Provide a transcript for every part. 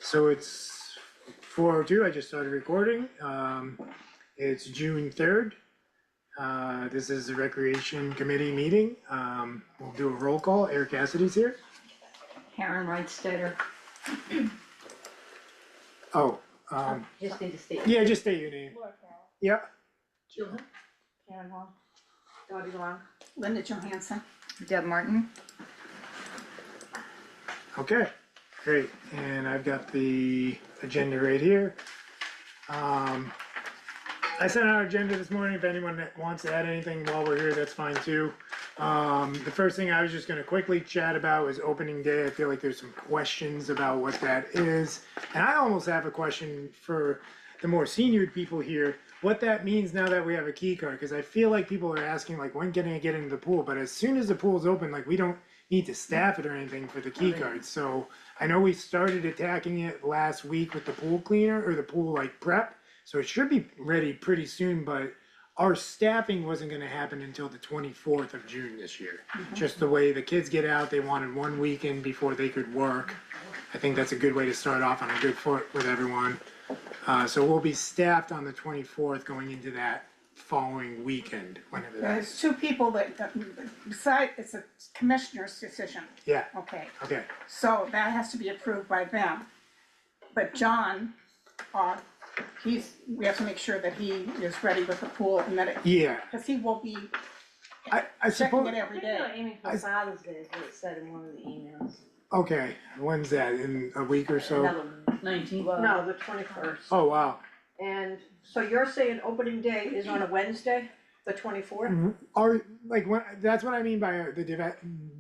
So it's 4:02, I just started recording. It's June 3rd. This is the Recreation Committee meeting. We'll do a roll call. Eric Cassidy's here. Karen Wrightstetter. Oh, Just need to state. yeah, just state your name. Laura Carroll. Yeah, Karen Long. Dottie Long. Linda Johansson. Deb Martin. okay, great. And I've got the agenda right here. I sent out our agenda this morning. If anyone that wants to add anything while we're here, that's fine too. The first thing I was just gonna quickly chat about was opening day. I feel like there's some questions about what that is. And I almost have a question for the more senior people here, what that means now that we have a key card. Cause I feel like people are asking like, when can I get into the pool? But as soon as the pool's open, like we don't need to staff it or anything for the key cards. So I know we started attacking it last week with the pool cleaner or the pool like prep. So it should be ready pretty soon, but our staffing wasn't gonna happen until the 24th of June this year. Just the way the kids get out, they wanted one weekend before they could work. I think that's a good way to start off on a good foot with everyone. So we'll be staffed on the 24th going into that following weekend, whenever that is. There's two people that, beside, it's a commissioner's decision, Yeah, okay? okay, So that has to be approved by them. But John, we have to make sure that he is ready with the pool and that it, yeah, because he will be I checking suppose, it every I think day. they're aiming for Father's Day, is what it said in one of the emails. okay, when's that, in a week or so? Another 19th. No, the 21st. Oh, wow. And so you're saying opening day is on a Wednesday, the 24th? Or, like, when, that's what I mean by the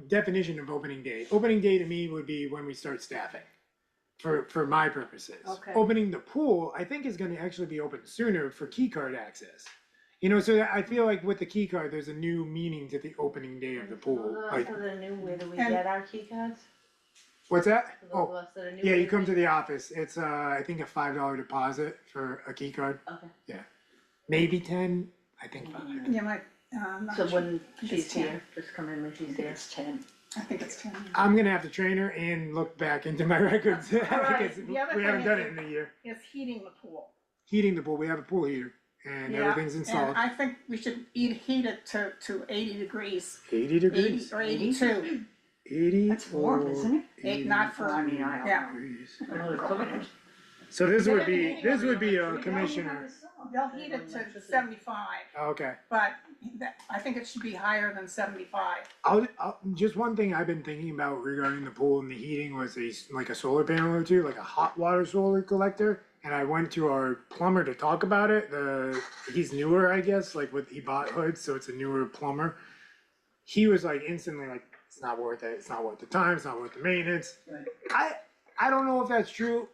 definition of opening day. Opening day to me would be when we start staffing, for my purposes. Okay. Opening the pool, I think is gonna actually be open sooner for key card access. You know, so I feel like with the key card, there's a new meaning to the opening day of the pool, like, For the new, where do we And- get our key cards? what's that? For those of Oh, us that are new. yeah, where you do come we- to the office, it's, I think a $5 deposit for a key card, Okay, maybe 10, I think 5. Yeah, I'm not so sure. when It's she's 10. here, just come in when she's here. It's 10. I think it's 10. I'm gonna have to train her and look back into my records, because The other we haven't thing done is it in a year. Is heating the pool. Heating the pool, we have a pool heater, and Yeah, everything's installed. And I think we should heat it to 80 degrees, 80 80 degrees, or 82. 80 That's warm, or isn't it? Not for, I mean, I- yeah, degrees. I know the cookers. So this would be a commissioner, they'll heat it to 75, okay. but I think it should be higher than 75. Just one thing I've been thinking about regarding the pool and the heating was like a solar panel or two, like a hot water solar collector. And I went to our plumber to talk about it, he's newer, I guess, like he bought hoods, so it's a newer plumber. He was like instantly like, it's not worth it, it's not worth the time, it's not worth the maintenance. Right. I don't know if that's true.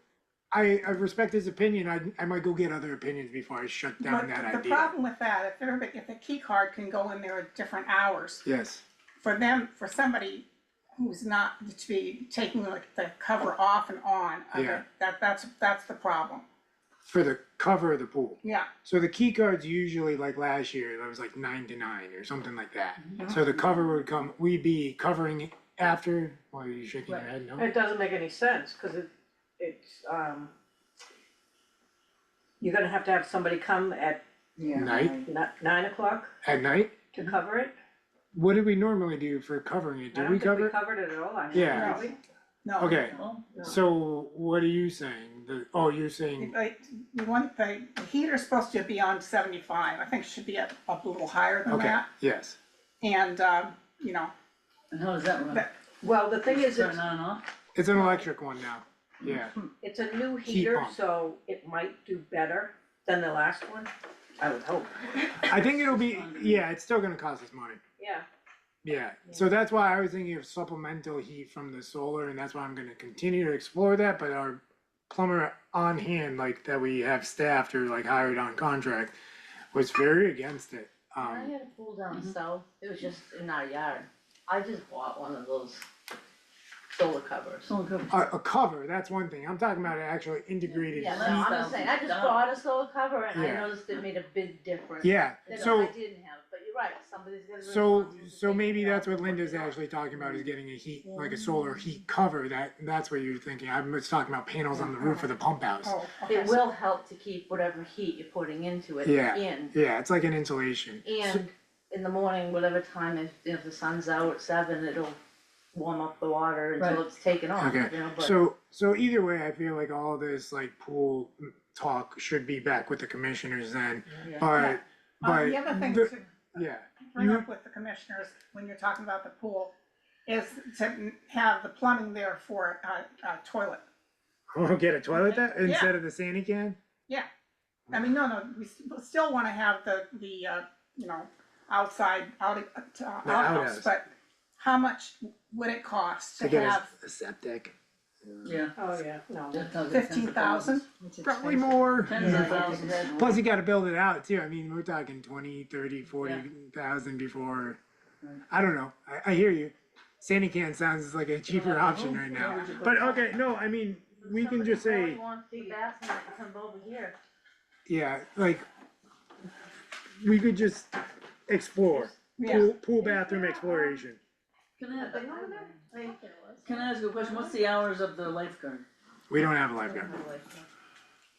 I respect his opinion. I might go get other opinions before I shut down But that the idea. problem with that, if the key card can go in there at different hours, Yes, for somebody who's not to be taking like the cover off and on of Yeah. it, that's the problem. for the cover of the pool. Yeah, So the key cards usually, like last year, it was like 9 to 9 or something like that. Mm-hmm. So the cover would come, we'd be covering it after, why are you shaking your head, no? It doesn't make any sense, cause it's, you're gonna have to have somebody come at Yeah. Night? 9 o'clock At night? to cover it. What did we normally do for covering it? I Did we don't think cover we it? covered it at all, I Yeah. think, did we? no. Okay, Oh, No. so what are you saying? You're saying, Like, the heater's supposed to be on 75, I think it should be up a little higher than okay, that. yes. And, you know, and how does that run? That- Well, the thing is, Turn on and off? It's an electric one now, yeah. it's a new Heat heater, pump. so it might do better than the last one, I would hope. I think it'll be, yeah, it's still gonna cost us money. Yeah, Yeah, so that's why I was thinking of supplemental heat from the solar, and that's why I'm gonna continue to explore that, but our plumber on hand, like, that we have staffed or like hired on contract, was very against it. I had a pool down south, it was just in our yard. I just bought one of those solar covers. Someone cookers. A cover, that's one thing, I'm talking about an actual integrated Yeah, heat. no, I'm just saying, I just $1,000. bought a solar cover and I Yeah. noticed it made a big difference. Yeah, That so, I didn't have, but you're right, somebody's gonna be So, responsible for so maybe taking it that's out what and Linda's putting it out. actually talking about, is getting a heat, like a solar heat cover, that's what you're thinking, I was talking about panels on the roof of the pump house. Oh, okay. It will help to keep whatever heat you're putting into it Yeah. in. Yeah, it's like an insulation. And in the morning, whatever time, if the sun's out at 7, it'll warm up the water until Right. it's taken off, Okay, you know, but. so either way, I feel like all this like pool talk should be back with the commissioners then, Yeah. but, The other thing the- to yeah, bring you- up with the commissioners, when you're talking about the pool, is to have the plumbing there for a toilet. oh, get a toilet there Yeah. instead of the sandy can? I mean, no, we still wanna have the, you know, outside, outhouse, outhouse. but how much would it cost To to get have a septic, Yeah. Oh, yeah, no. That sounds 15,000? probably more. Tens of thousands. Plus you gotta build it out too, I mean, we're talking 20, 30, 40,000 before, I don't know, I hear you. Sandy can sounds like a cheaper option right now, but okay, no, I mean, we can just Somebody say, really wants the bathroom to come over here. yeah, like, we could just explore, Yeah. pool bathroom exploration. Can I, Nothing over there? can I ask you a question? What's the hours of the lifeguard? We don't have a lifeguard,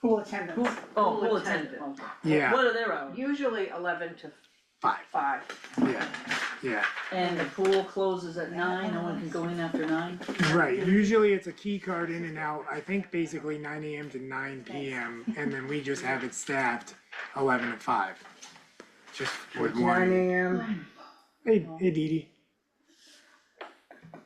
pool attendants? Oh, pool attendant. attendant, okay. yeah, What are their hours? Usually 11 to 5, 5. yeah. And the pool closes at 9, no one can go in after 9? Right, usually it's a key card in and out, I think basically 9 AM to 9 PM, and then we just have it staffed 11 to 5. Just with one. AM Hey, Dee Dee.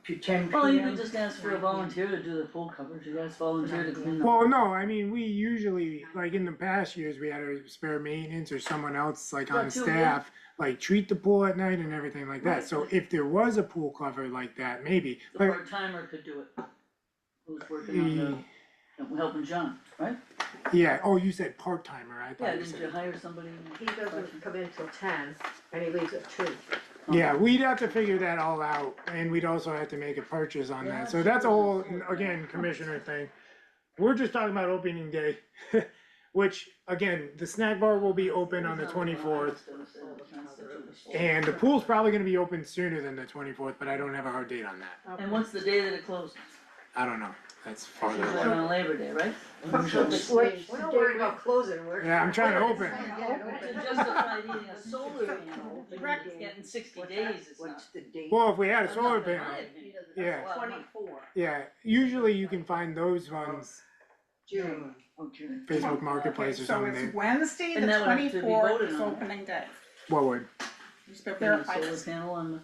to 10 Well, you PM. could just ask for a volunteer to do the pool coverage, you guys volunteer to clean the. Well, no, I mean, we usually, like in the past years, we had a spare maintenance or someone else like on Yeah, too, staff, like treat the pool at night and everything like that, so if there was a pool cover like that, maybe, The but, part-timer could do it. Who's working on the, helping John, right? yeah, oh, you said part-timer, I Yeah, thought you didn't you said. hire somebody? He doesn't come in till 10, and he leaves at 2. Yeah, we'd have to figure that all out, and we'd also have to make a purchase on that, so that's a whole, again, commissioner thing. We're just talking about opening day, which, again, the snack bar will be open on the 24th, and the pool's probably gonna be open sooner than the 24th, but I don't have a hard date on that. And what's the day that it closes? I don't know, that's farther Usually away. on Labor Day, right? We're not worried about closing, we're. Yeah, I'm trying to open. To justify needing a solar panel, Correct. it's getting 60 days, it's not. What's the date? Well, if we had a solar Not in my panel, opinion. yeah. That's a lot of money. 24, yeah, usually you can find those ones, June. Okay. Facebook Marketplace or something, So they, it's Wednesday, And the that would have to be 24th voted is on. opening day. what would? Just to Putting a verify solar this. panel on the.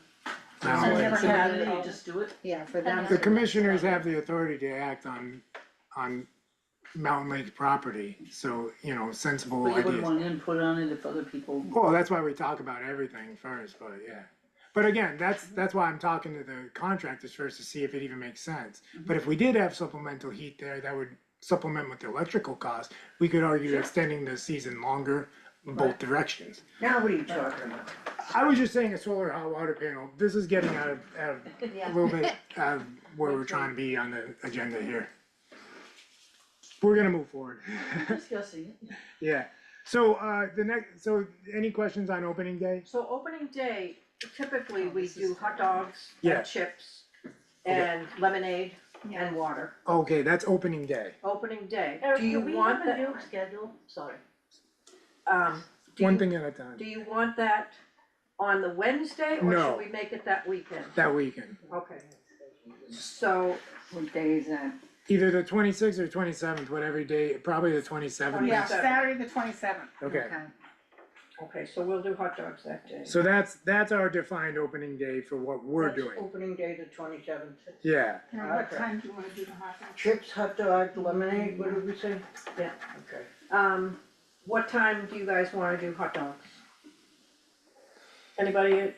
I don't So know. never So had then it. you just do it? Yeah, for them. The commissioners have the authority to act on Mountain Lake property, so, you know, sensible But you wouldn't ideas. want input on it if other people. Well, that's why we talk about everything first, but yeah. But again, that's why I'm talking to the contractors first to see if it even makes sense. But if we did have supplemental heat there, that would supplement with the electrical cost. We could argue extending the season longer in both directions. Now what are you talking about? I was just saying a solar hot water panel. This is getting out of a little bit out of where we're trying to be on the agenda here. We're gonna move forward. Discussing it. Yeah. So so any questions on opening day? So opening day, typically we do hot dogs Yeah. and chips and lemonade and water. Okay, that's opening day. Opening day, Eric, do you do we want have a that, new schedule? Sorry. do One you, thing at a time. do you want that on the Wednesday or No. should we make it that weekend? That weekend. Okay. So, What day is that? Either the 26th or 27th, whatever day, probably the 27th. Yeah, 27th. Saturday the 27th. Okay, okay, so we'll do hot dogs that day. so that's our defined opening day for what we're That's doing. Opening day, the 27th. Yeah, And what Okay. time do you wanna do the hot dog? Chips, hot dog, lemonade, what did we say? Yeah. Okay. What time do you guys wanna do hot dogs? Anybody,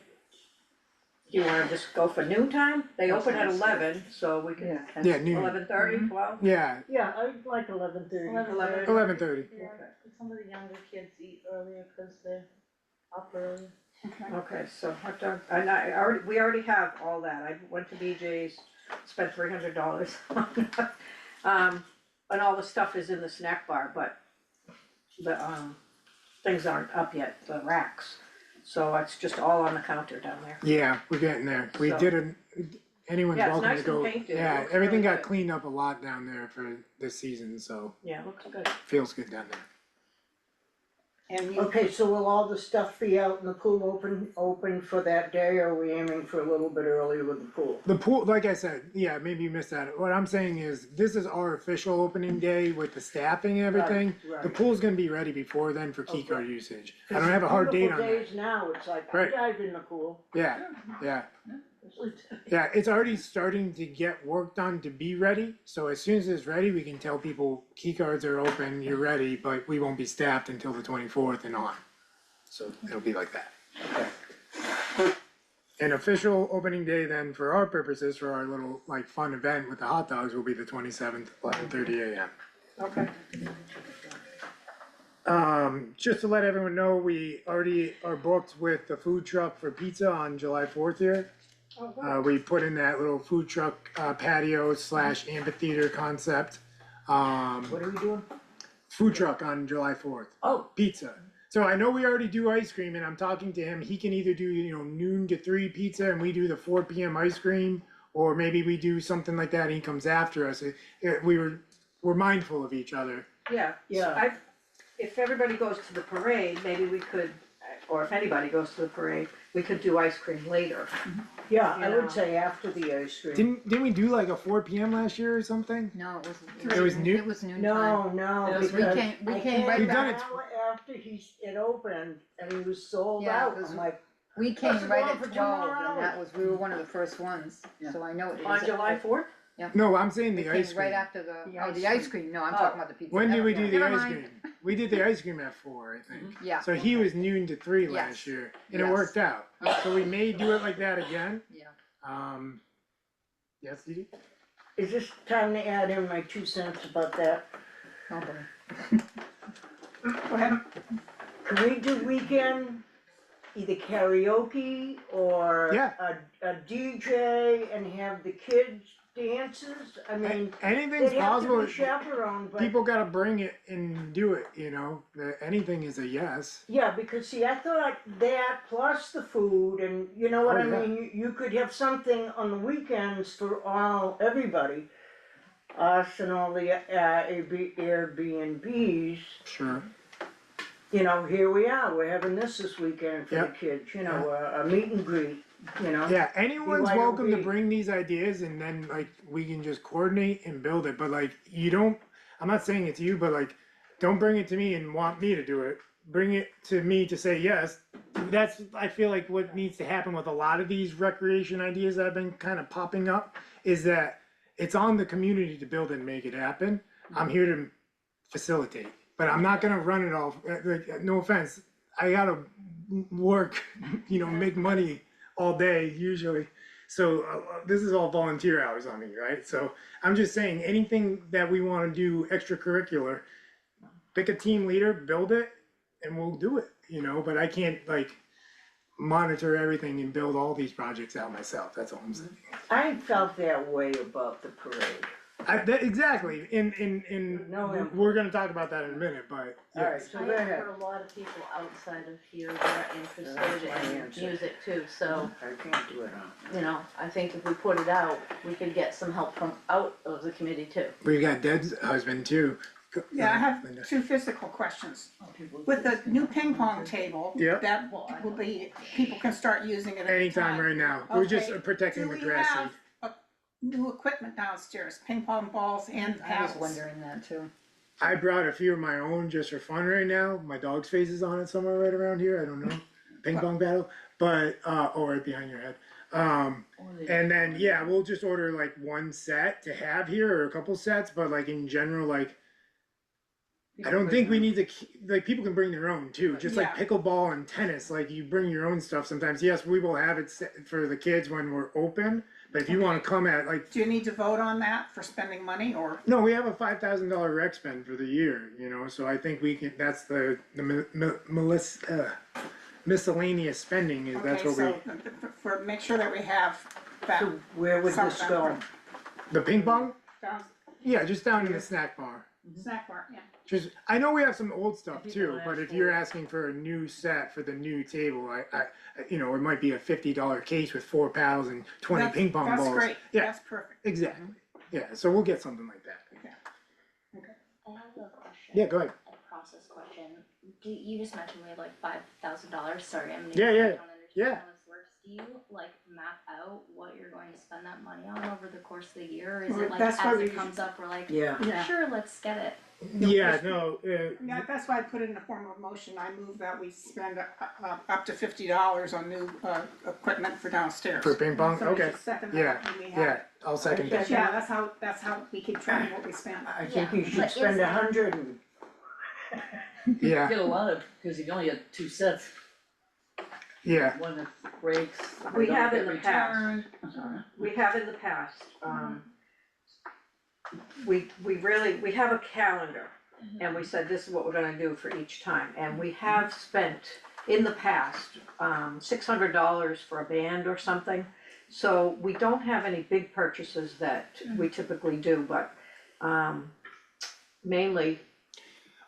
do you wanna just go for noon time? They open at 11, so we can, yeah, noon. 11:30, 12? Yeah, Yeah, I'd like 11:30. 11:30. Yeah, some of the younger kids eat earlier because they're up early. Okay. Okay, so hot dog, we already have all that, I went to BJ's, spent $300 on that. And all the stuff is in the snack bar, but the, things aren't up yet, the racks. So it's just all on the counter down there. Yeah, we're getting there. We So- didn't, anyone's Yeah, it's welcome to nice go. and painted. It Yeah, looks everything really got good. cleaned up a lot down there for this season, so Yeah, looks good. feels good down there. And you, Okay, so will all the stuff be out in the pool open for that day, or are we aiming for a little bit earlier with the pool? The pool, like I said, yeah, maybe you missed that. What I'm saying is, this is our official opening day with the staffing and everything. Right, The right. pool's gonna be ready before then for key Okay. card usage. I don't have a hard date on Beautiful that. days now, it's like, I Right. dive in the pool. Yeah, yeah, it's already starting to get work done to be ready. So as soon as it's ready, we can tell people key cards are open, you're ready, but we won't be staffed until the 24th and on. So it'll be like that. An official opening day then for our purposes, for our little like fun event with the hot dogs will be the 27th, 11:30 a.m. Okay. Just to let everyone know, we already are booked with the food truck for pizza on July 4th here. We put in that little food truck patio / amphitheater concept. What are we doing? Food truck on July 4th. Oh. Pizza. So I know we already do ice cream and I'm talking to him, he can either do, noon to 3 pizza and we do the 4 PM ice cream. Or maybe we do something like that and he comes after us. We're mindful of each other. Yeah, Yeah. if everybody goes to the parade, maybe we could, or if anybody goes to the parade, we could do ice cream later. Yeah, I Yeah. would say after the ice cream. Didn't we do like a 4 PM last year or something? No, it It was new? It was noon time. No, Because because we I came came right We've back done an it- hour after it opened and he was sold Yeah, out. 'cause I'm like, We came Must've right gone at for 2 more 12 and that hours. we were one of the first ones, Yeah. so I know it was. On July 4th? No, I'm saying We the came ice right cream. after The the ice cream, no, I'm Oh. talking about the pizza. When did we do the Never ice mind. cream? We did the ice cream at 4, I think. Yeah, So he was noon to 3 Yes. last year, and it Yes. worked out. So we may do it like that again. yeah. Yes, Dee Dee? is this time to add in my 2 cents about that? Oh, boy. go ahead, Can we do weekend, either karaoke or Yeah. a DJ and have the kids dances? I mean, Anything's they'd have to possible. be chaperoned, but. People gotta bring it and do it, anything is a yes. Yeah, because see, I thought that plus the food and you know what Oh, I yeah. mean, you could have something on the weekends for everybody. Us and all the Airbnbs, Sure. here we are, we're having this weekend for the Yep. kids, a meet and greet, Yeah, anyone's BYOB. welcome to bring these ideas and then like we can just coordinate and build it, but like I'm not saying it's you, but like, don't bring it to me and want me to do it. Bring it to me to say yes. I feel like what needs to happen with a lot of these recreation ideas that have been kind of popping up is that it's on the community to build and make it happen. I'm here to facilitate, but I'm not gonna run it all, no offense, I gotta work, make money all day usually. So this is all volunteer hours on me, right? So I'm just saying, anything that we wanna do extracurricular, pick a team leader, build it, and we'll do it, but I can't like monitor everything and build all these projects out myself, that's all I'm saying. I felt that way about the parade. Exactly, No input. we're gonna talk about that in a minute, but Alright, yes. so I go have ahead. heard a lot of people outside of here that are interested That's my in answer. music too, so, I can't do it on. I think if we put it out, we could get some help from out of the committee too. We got Deb's husband too. yeah, I have Linda. 2 physical questions. With the new ping pong table, Yep. that will be, people can start using it Anytime right now, we're just Okay. protecting the grassy. Do we have new equipment downstairs, ping pong balls and I was paddles? wondering that too. I brought a few of my own just for fun right now. My dog's face is on it somewhere right around here. I don't know. Ping pong battle, but right behind your head. And then yeah, we'll just order like one set to have here or a couple sets, but like in general, like I don't think we need to like people can bring their own too. Just like Yeah. pickleball and tennis, like you bring your own stuff sometimes. Yes, we will have it set for the kids when we're open, but if you want to come at like Do you need to vote on that for spending money, or? no, we have a $5,000 rec spend for the year, so I think we can, that's the miscellaneous spending is, that's what we, Okay, so, make sure that we have that. So where would this something go? for the ping pong? down- Yeah, just down in the snack bar. Snack bar, yeah. Just, I know we have some old stuff People too, ask but if for you're it. asking for a new set for the new table, you know, it might be a $50 case with 4 paddles and 20 That's- ping pong balls. That's great, Yeah, that's perfect. exactly. Yeah, so we'll get something like that. I have a question. Yeah, go ahead. A process question. You just mentioned we have like $5,000, sorry, I'm new. Yeah, so I yeah, don't understand yeah. how this works. Do you like map out what you're going to spend that money on over the course of the year? Or is Well, it like that's why as we- it comes up, we're like, Yeah. Yeah. sure, let's get it. Yeah, no, Yeah, that's why I put it in the form of motion, I move that we spend up to $50 on new equipment for downstairs. for ping pong, Somebody okay. should second Yeah, that, and we have Yeah, it. I'll second But that. yeah, that's how we keep track of what we spend. I think Yeah, you should but spend is- 100 and, Yeah, Get a lot of, cause you only had 2 sets, yeah, one that breaks, We they don't have get in the past. returned. We have in the past, we really, we have a calendar, and we said this is what we're gonna do for each time, and we have spent in the past, $600 for a band or something. So we don't have any big purchases that we typically do, but, mainly,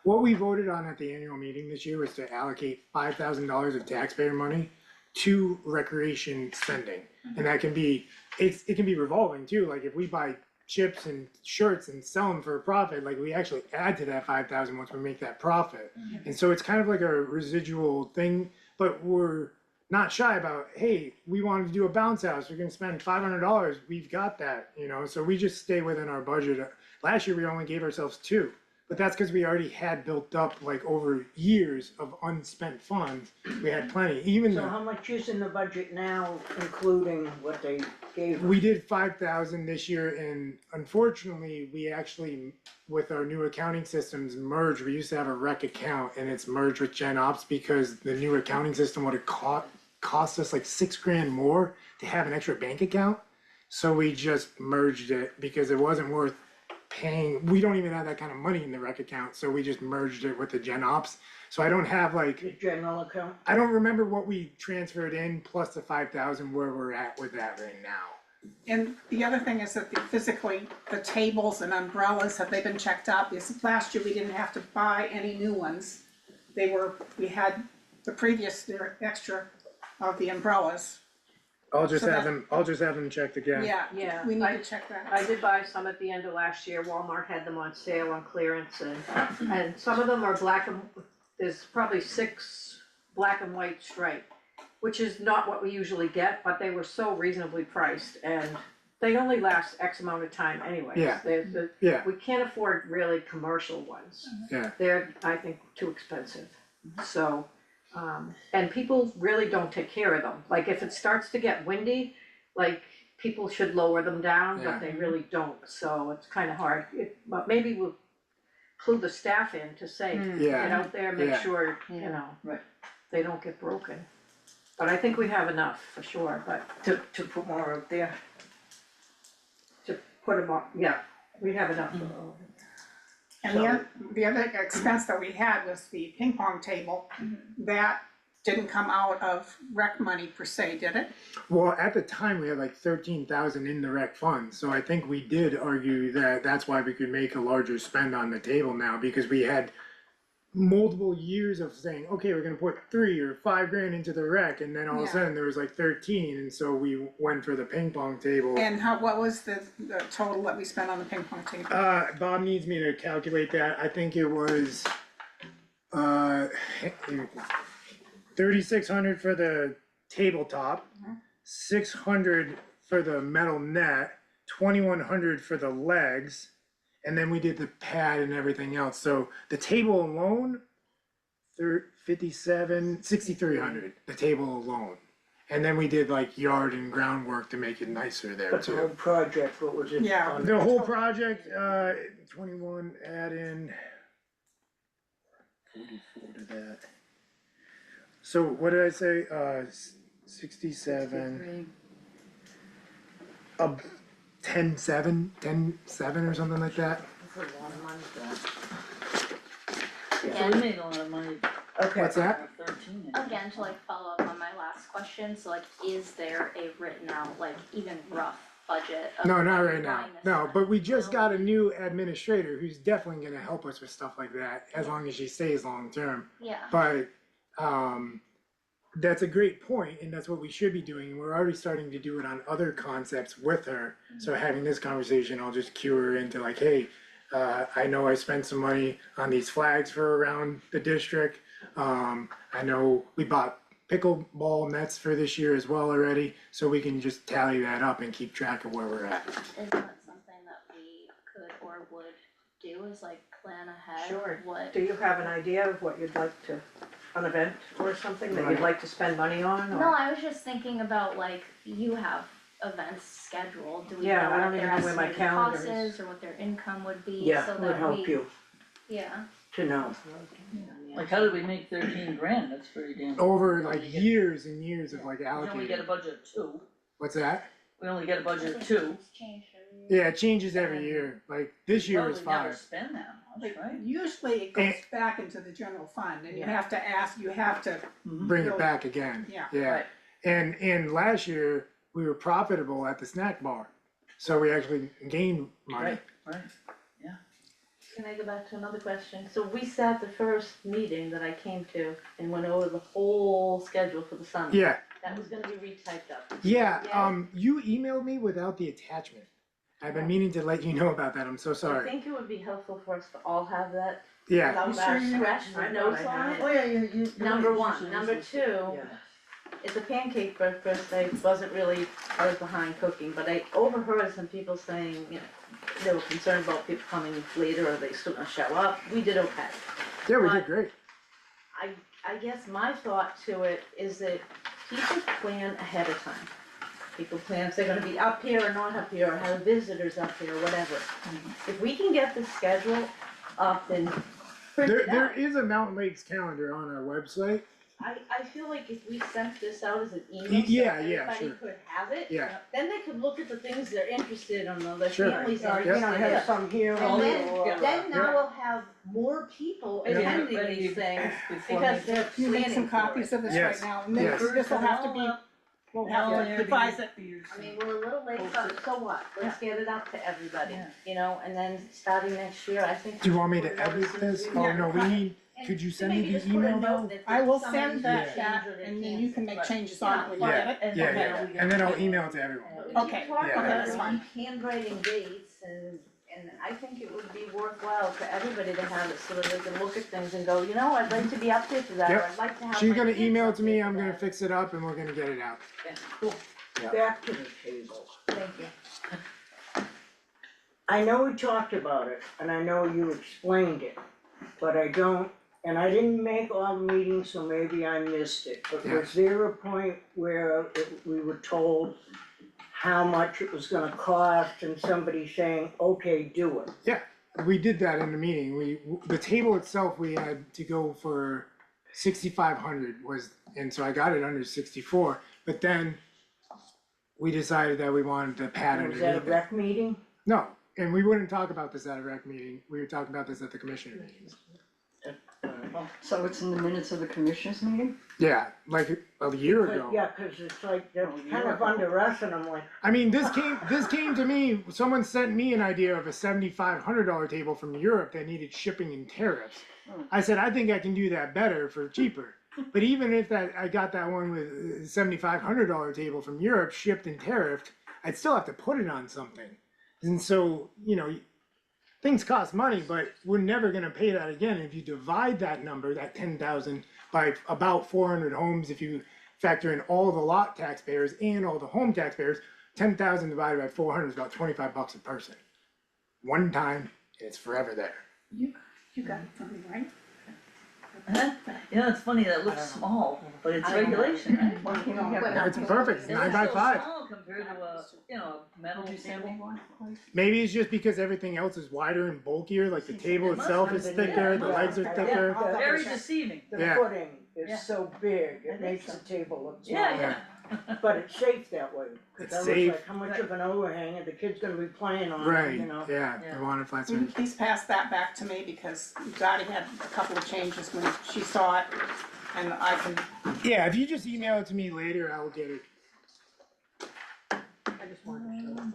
what we voted on at the annual meeting this year was to allocate $5,000 of taxpayer money to recreation spending. And that can be, it can be revolving too, like if we buy chips and shirts and sell them for a profit, like we actually add to that 5,000 once we make that profit. And so it's kind of like a residual thing, but we're not shy about, hey, we wanted to do a bounce house, we're gonna spend $500, we've got that, you know, so we just stay within our budget. Last year, we only gave ourselves 2. But that's because we already had built up like over years of unspent funds. We had plenty, even so though how much is in the budget now, including what they gave us? we did 5,000 this year, and unfortunately, we actually, with our new accounting systems merged, we used to have a rec account and it's merged with Gen Ops because the new accounting system would have cost us like $6,000 more to have an extra bank account. So we just merged it because it wasn't worth paying, we don't even have that kind of money in the rec account, so we just merged it with the Gen Ops. So I don't have The like, general account? I don't remember what we transferred in plus the 5,000 where we're at with that right now. And the other thing is that physically, the tables and umbrellas, have they been checked out? Because last year we didn't have to buy any new ones. We had the previous, their extra of the umbrellas. I'll just So have that- them checked again. Yeah, we need to check that. I did buy some at the end of last year, Walmart had them on sale on clearance, and some of them are black and, there's probably 6 black and white stripe, which is not what we usually get, but they were so reasonably priced, and they only last X amount of time anyways. Yeah. They're Yeah, we can't afford really commercial ones. yeah, They're, I think, too expensive, so, and people really don't take care of them, like if it starts to get windy, like, people should lower them down, Yeah. but they really don't, so it's kinda hard, but maybe we'll clue the staff in to say, get yeah, out there, make Yeah. sure, you Yeah. know, Right. they don't get broken. But I think we have enough, for sure, but To put more up there? to put them on, yeah, we have enough for all. And the other expense that we had was the ping pong table. That didn't come out of rec money per se, did it? well, at the time, we had like 13,000 in the rec fund, so I think we did argue that that's why we could make a larger spend on the table now, because we had multiple years of saying, okay, we're gonna put 3 or 5 grand into the rec, and then all of a Yeah. sudden, there was like 13, and so we went for the ping pong table. And what was the total that we spent on the ping pong table? Bob needs me to calculate that, I think it was, 3,600 for the tabletop, 600 for the metal net, 2,100 for the legs, and then we did the pad and everything else, so the table alone, 6,300, the table alone. And then we did like yard and groundwork to make it nicer there But the whole too. project, what was it? Yeah. on- The whole project, 21, add in 44 to that. So what did I say, 67, 10,7 or something like that? That's a lot of money for that. So we made a lot of money, Okay, What's that? 13. Again, to like follow up on my last question, so like, is there a written out, like even rough budget of No, not how right you're now, buying this no, stuff. but we just So- got a new administrator who's definitely gonna help us with stuff like that, as long as she stays long term. Yeah, But, that's a great point, and that's what we should be doing, and we're already starting to do it on other concepts with her. So having this conversation, I'll just cue her into like, hey, I know I spent some money on these flags for around the district. I know we bought pickleball nets for this year as well already, so we can just tally that up and keep track of where we're at. is that something that we could or would do, is like plan ahead Sure. what? Do you have an idea of what you'd like to, an event or something that Right. you'd like to spend money on, or? No, I was just thinking about like, you have events scheduled, do we Yeah, know I what don't their even know where my estimated cost calendar is. is, or what their income would be, Yeah, so it would that help we, you yeah. to know. Like, how did we make 13 grand? That's pretty damn. Over like years and years of like We only get a allocating. budget of 2. What's that? We only get a I budget of think 2. it's changed every year. Yeah, it changes every year, like this year was Probably never 5. spend that much, right? Usually it goes back into the general fund, and you have to ask, you have to, Bring it back again. Yeah. Yeah, Right. and last year, we were profitable at the snack bar, so we actually gained money. Right. Can I go back to another question? So we sat the first meeting that I came to and went over the whole schedule for the summer. Yeah, That was gonna be retyped up. yeah, Yeah. you emailed me without the attachment. I've been meaning to let you know about that, I'm so I sorry. think it would be helpful for us to all have that Yeah, without You our sure you- scratch I notes thought I on had it. Oh, yeah, you. Number one. Number two, Yeah. it's a pancake breakfast, I wasn't really, I was behind cooking, but I overheard some people saying, you know, they were concerned about people coming later or they still gonna show up. We did okay. yeah, we But- did great. I guess my thought to it is that people plan ahead of time. People plan if they're gonna be up here or not up here, or have visitors up here, or whatever. If we can get the schedule up and print There, it there out, is a Mountain Lakes calendar on our website. I feel like if we sent this out as an email, so Yeah, everybody sure. could have it. Yeah. Then they could look at the things they're interested in, or their Sure. families Or, are you know, interested in. have some here And then, or. then now we'll have more people Maybe attending ready these things, before because we- they're you make planning some for copies it. of this Yes. right now, and then Yes. this will have to be, we'll have to devise it. I mean, we're a little late, but so what, let's get it up to everybody, Yeah. you know, and then starting next year, I think. Do you want me to we're edit noticing this? we- Oh, no, we need, And could you to send me maybe the just put a email note though? that I will somebody send that, can Jack, change or they and then can't. you can make Right. changes on it when you Yeah. get it. Yeah, Okay. yeah, and then I'll email it to everyone. Okay. We keep talking Yeah. about That's it, fine. keep handwriting dates, and I think it would be worthwhile for everybody to have it, so that they can look at things and go, you know, I'd like to be up there for that, or Yep. I'd like to have She's my gonna kids email up it to me, there I'm for gonna that. fix it up and we're gonna get it out. Yeah, cool. Back to the table. Thank you. I know we talked about it, and I know you explained it, but I don't, and I didn't make all the meetings, so maybe I missed it. But was there a point where we were told how much it was gonna cost and somebody saying, okay, do it? We did that in the meeting, the table itself, we had to go for 6,500 was, and so I got it under 64, but then we decided that we wanted to pad Was that a underneath it. rec meeting? No, and we wouldn't talk about this at a rec meeting, we were talking about this at the commissioner meetings. So it's in the minutes of the commissioners meeting? Yeah, like a year ago. Yeah, cause it's like, that's Oh, kind of yeah. under us, and I'm like, I mean, this came to me, someone sent me an idea of a $7,500 table from Europe that needed shipping and tariffs. I said, I think I can do that better for cheaper. But even if I got that one with a $7,500 table from Europe shipped and tariffed, I'd still have to put it on something. And so, you know, things cost money, but we're never gonna pay that again. If you divide that number, that 10,000, by about 400 homes, if you factor in all the lot taxpayers and all the home taxpayers, 10,000 divided by 400 is about $25 a person. One time, and it's forever there. You got it from me, right? You know, it's funny, that looks small, but it's I don't know. regulation, right? Why can't we have But that? It's perfect, it's It 9 looks by so 5. small compared to a, you know, a metal table. Maybe it's just because everything else is wider and bulkier, like the table It must itself have is been, thicker, the yeah. legs are Yeah. thicker. Yeah. Very deceiving. the Yeah. footing Yeah. is so big, I it think makes so. the table look Yeah, small. yeah. But it's safe that way, cause It's I was safe. like, how much of an overhang are the kids gonna be playing on, Right, you know? yeah, Yeah. the wanted flat Will you surface. please pass that back to me, because Dottie had a couple of changes when she saw it, and I can, Yeah, if you just email it to me later, I will get it. I just wanted to show.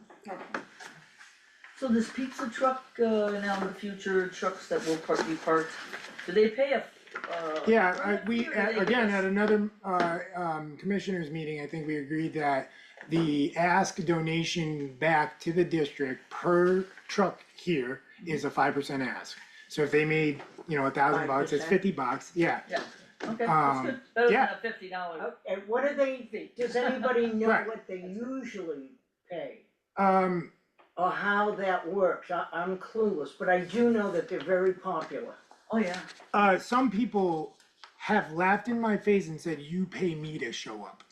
So this pizza truck, now in the future, trucks that will be parked, do they pay a, Yeah, permit we, fee or do they again, just- at another, commissioners meeting, I think we agreed that the ask donation back to the district per truck here is a 5% ask. So if they made, $1,000, it's 5%? $50, yeah. Yeah, okay, that's Um, good, better than yeah. a $50. And what do they, does anybody know Right. what they usually pay? Um, Or how that works? I'm clueless, but I do know that they're very popular. Oh, yeah. some people have laughed in my face and said, "You pay me to show up."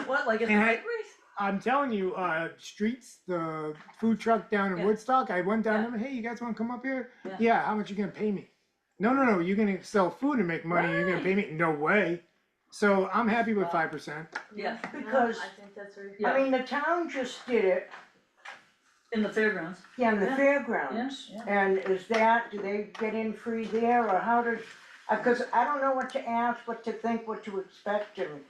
What, like in the And I- bike race? I'm telling you, Streets, the food truck down in Yeah. Woodstock, I went down Yeah. there, hey, you guys wanna come up here? Yeah. Yeah, how much you gonna pay me? No, you're gonna sell food and make money, you're gonna pay me? No way. So I'm happy with 5%. Yeah, Because, I think that's very. Yeah. I mean, the town just did it, in the fairgrounds. yeah, in the Yeah. fairgrounds. Yeah, And do they get in free there, or how does, cause I don't know what to ask, what to think, what to expect, and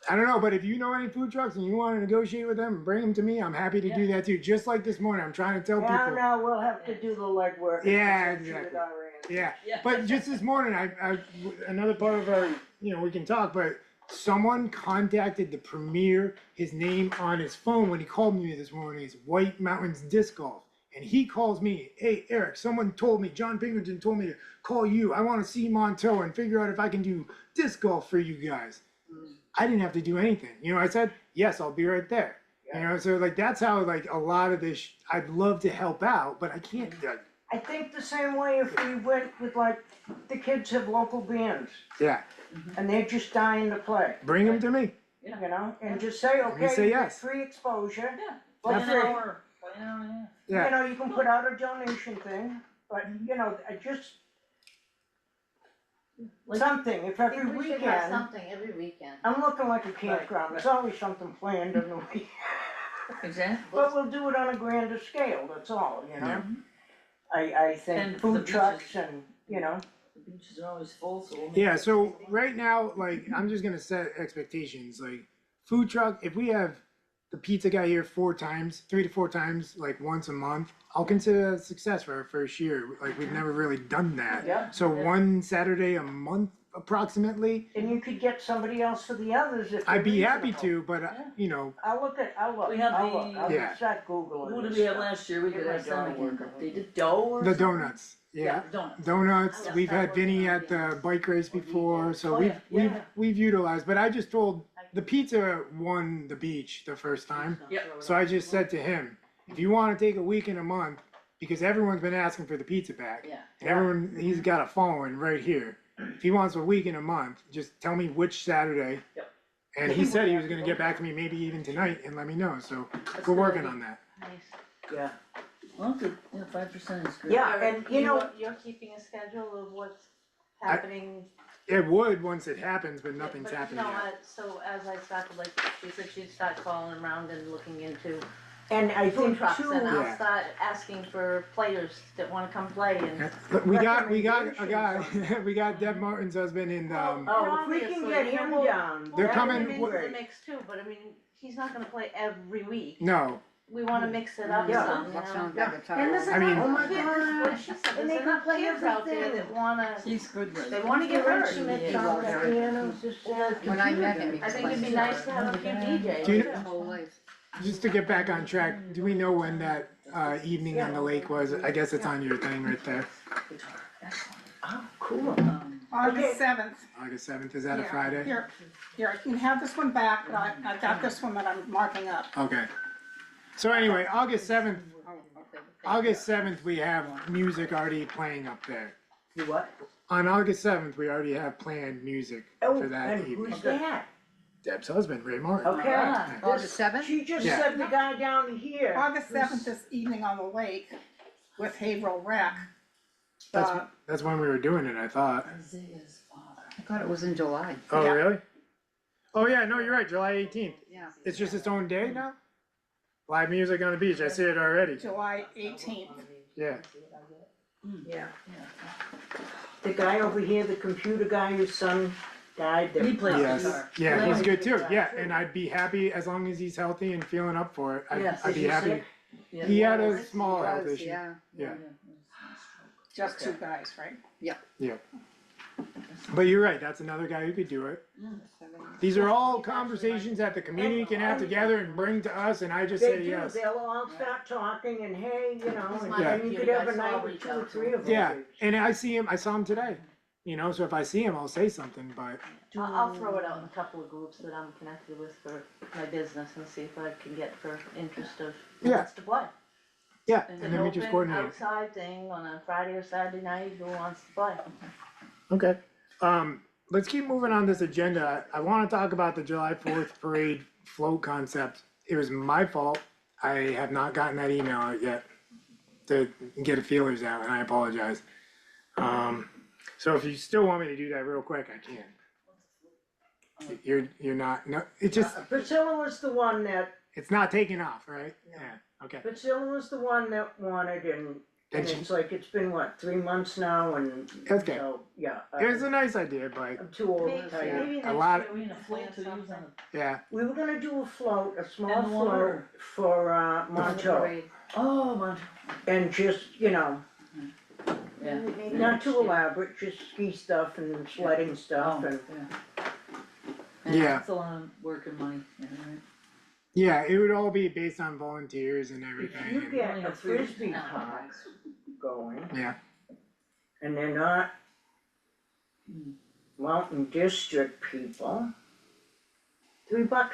I don't know, but if you know any food trucks and you wanna negotiate with them and bring them to me, I'm happy to do that too. Just like this morning, I'm trying to tell yeah, people. no, we'll have to do the legwork. Yeah, and see what exactly. our answer. Yeah, Yeah. but just this morning, another part of our, we can talk, but someone contacted the premier, his name on his phone when he called me this morning is White Mountains Disc Golf. And he calls me, hey, Eric, someone told me, John Pinkerton told me to call you. I wanna see Montour and figure out if I can do disc golf for you guys. I didn't have to do anything. I said, yes, I'll be right there. So like, that's how like a lot of this, I'd love to help out, but I can't, I think the same way if we went with like, the kids have local bands, yeah, and they're just dying to play. bring them to me. You know, and just say, we okay, say you get yes. free exposure. Yeah. For Play an free. hour, play an hour and a half. Yeah. You know, you can put out a donation thing, but I just. Something, if I every think we should have weekend, something every weekend. I'm looking like a campground, there's always something planned in the week. Exactly. But we'll do it on a grander scale, that's all, Yeah. I And think the food beaches. trucks and, The beaches are always full, so we'll make. Yeah, so right now, like, I'm just gonna set expectations, like, food truck, if we have the pizza guy here 3 to 4 times, like, once a month, I'll consider that a success for our first year, like, we've never really done that. Yeah. So one Saturday a month approximately, and you could get somebody else for the others if I'd be they're happy reasonable. to, but, I'll look, We have I'll Yeah. start Googling Who did this we have stuff. last year? We Get could my ask them daughter again. working. They did dough or the something? donuts, yeah. Donuts. Donuts, Yes, we've that had would Vinny be at the bike race before, so Oh, we've, yeah, we've, yeah. we've utilized, but I just told, the pizza won the beach the first time. Yep. So I just said to him, if you wanna take a week and a month, because everyone's been asking for the pizza back. Yeah. And everyone, he's got a following right here. If he wants a week and a month, just tell me which Saturday. Yep. And he said he was gonna get back to me maybe even tonight and let me know, so That's we're good working idea. on that. Nice. Yeah, Well, good, 5% is good. Yeah, and you know, You're keeping a schedule of what's happening. It would once it happens, but nothing's But happened no, yet. so as I started, like, she said she'd start calling around and looking into and I food think trucks, too, and I'll Yeah. start asking for players that wanna come play, and But we got a guy, Recommendations we got Deb Martin's husband in, oh, if we can get him Well, down, They're that coming- would him be into the great. mix too, but I mean, he's not gonna play every week. no, We wanna mix it up Yeah. some, you That know? sounds like a And time. there's I mean- enough Oh my kids, God. what she said, And there's they can enough play kids out there everything. that wanna, He's good, they right? wanna get hurt. Schmidt Yeah. on the piano, just When I met him, he I was think like. it'd be nice to have a few DJs. Do you- too. His whole life. just to get back on track, do we know when that, evening on the lake was? I guess it's on your thing right there. Excellent. Oh, cool. August 7th. August 7th, is that a Yeah. Friday? Here, you can have this one back, but I've got this one that I'm marking up. Okay. So anyway, August 7th, Oh, okay. August 7th, we have music already playing up there. You what? On August 7th, we already have planned music Oh, for that and evening. who's that? Deb's husband, Ray Martin. Okay. Ah. August 7th? She just Yeah. said the guy down here. August 7th is Evening on the Lake with Haverhill Rec. That's, that's when we were doing it, I thought. Isaiah's father. I thought it was in July. Oh, Yeah. really? Oh, yeah, no, you're right, July 18th. Yeah. It's just its own day now? Live music on the beach, I see it already. July 18th. Yeah. Yeah. The guy over here, the computer guy, his son guide that. He plays Yes, guitar. yeah, he's Larry good too, guitar, yeah, too. and I'd be happy as long as he's healthy and feeling up for it, Yes. I'd Is be he happy. sick? Yeah. He had a Yes, small he health was, issue, yeah. yeah. Just two guys, right? But you're right, that's another guy who could do it. These are all conversations that the community can have together and bring to us, and I just They say do, yes. they'll all start talking and hey, you know, This and might then be you cute, could have guys, a so night I'll with reach 2 or out to 3 of them. Yeah, and I saw him today, you know, so if I see him, I'll say something, but, I'll throw it out in a couple of groups that I'm connected with for my business and see if I can get for interest of who Yeah. wants to play. yeah, It's and an then we just open coordinate. outside thing on a Friday or Saturday night, who wants to play? Okay, let's keep moving on this agenda. I wanna talk about the July 4th parade float concept. It was my fault. I have not gotten that email out yet to get a feelers out, and I apologize. So if you still want me to do that real quick, I can. You're not, no, it just, Priscilla was the one that, it's not taking off, right? Yeah, okay. Priscilla was the one that wanted and And she- it's like, it's been what, 3 months now and That's good. so, yeah. It was a nice idea, but, I'm too old Maybe, to tell you. maybe A lot- next year we can A plan float to use something. on yeah, We were gonna do a float, a small And the float water. for on the Montauk parade. Oh, my, and just, you know, yeah. Maybe not next too year. elaborate, just ski stuff and sledding stuff Oh, and. yeah. Yeah. It's a lot of work and money, yeah, right? yeah, it would all be based on volunteers and If everything. you and- get Only a have 3 frisbee now. park going Yeah, and they're not Mountain District people, $3.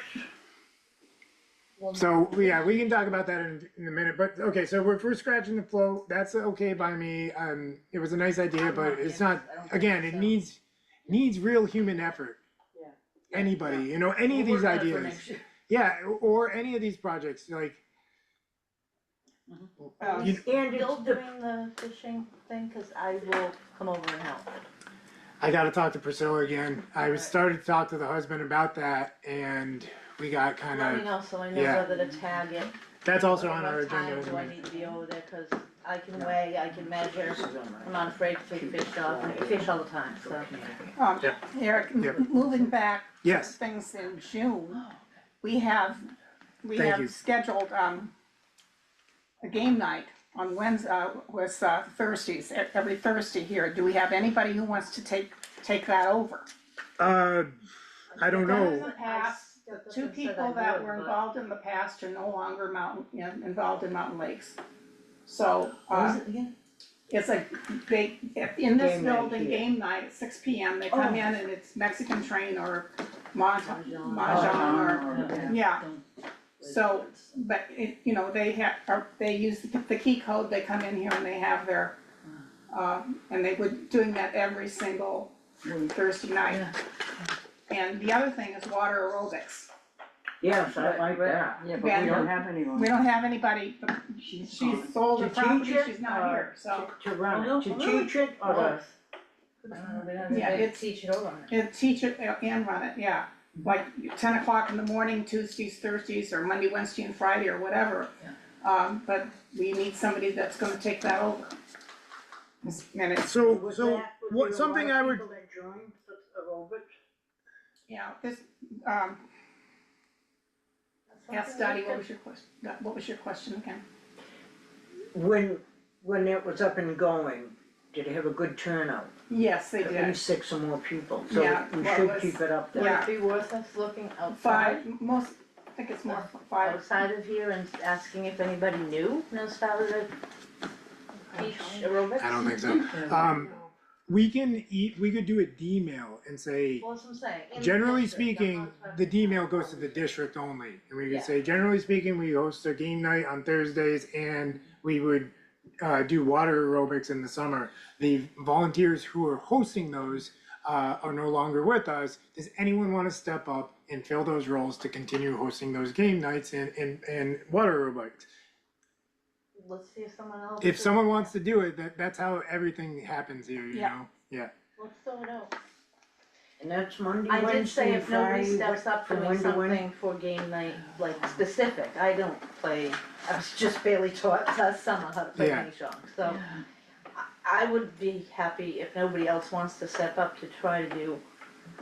so, yeah, we can talk about that in a minute, but, okay, so we're scratching the float, that's okay by me, it was a nice idea, but it's not, again, it needs real human effort. Yeah. Anybody, you know, any of We'll these work on it for ideas, next year. yeah, or any of these projects, like, Um, You- And Still it's the, doing the fishing thing, cause I will come over and help. I gotta talk to Priscilla again, I was started to talk to the husband about that, and we got Let me kinda, know so I know yeah. whether to tag it. that's also on our What time agenda. do I need to be over there, cause I can weigh, I can measure, I'm not afraid to take fish off, I fish all the time, so. Yeah. Eric, Yeah. moving back to Yes. things in June, we have Thank you. scheduled, a game night on Wednesday, was Thursdays, every Thursday here. Do we have anybody who wants to take that over? I don't Done in know, the past, I stepped up two and said I people that would, were but- involved in the past are no longer involved in Mountain Lakes. So, What was it again? it's a, in this Game night building, here. game night at 6 p.m., they come Oh. in and it's Mexican train or Mahjong Oh, or, yeah. So, but it, you know, they use the key code, they come in here and they have their, and they were doing that every single Thursday night. Yeah. And the other thing is water aerobics. yes, I Right, like right. that. Yeah, but we don't have anyone. We don't have anybody, but She's she's sold the To teach property, it, she's not or here, so. To run Oh, no, it, to really? teach it or to, Yeah, it's, Teach it over. teach it and run it, yeah. Like 10 o'clock in the morning, Tuesdays, Thursdays, or Monday, Wednesday, and Friday, or whatever. But we need somebody that's gonna take that over. And it's, so, was so, that, was what, there a something lot I of would, people that joined the aerobics? yeah, this, yes, Dottie, what was your question again? When it was up and going, did it have a good turnout? Yes, they At did. least 6 or more people, so Yeah, we well, it should was- keep it up there. Yeah. Would it be worth us looking outside, I think it's more 5. outside of here and asking if anybody knew and started to teach aerobics? I don't think so. We could do a D-mail and say, Well, that's what I'm saying. in the generally district, I'm speaking, not talking the about D-mail goes to outside. the district only. And we could Yeah. say, generally speaking, we host a game night on Thursdays and we would do water aerobics in the summer. The volunteers who are hosting those are no longer with us. Does anyone wanna step up and fill those roles to continue hosting those game nights and water aerobics? Let's see if someone else. If is- someone wants to do it, that's how everything happens here, you Yeah. know? Yeah. Let's throw it out. And that's Monday, I did Wednesday, say and if nobody Friday, steps what, up from doing when to when? something for game night, like specific, I don't play, I was just barely taught last summer how to play Yeah. mini shock, so. I would be happy if nobody else wants to step up to try to do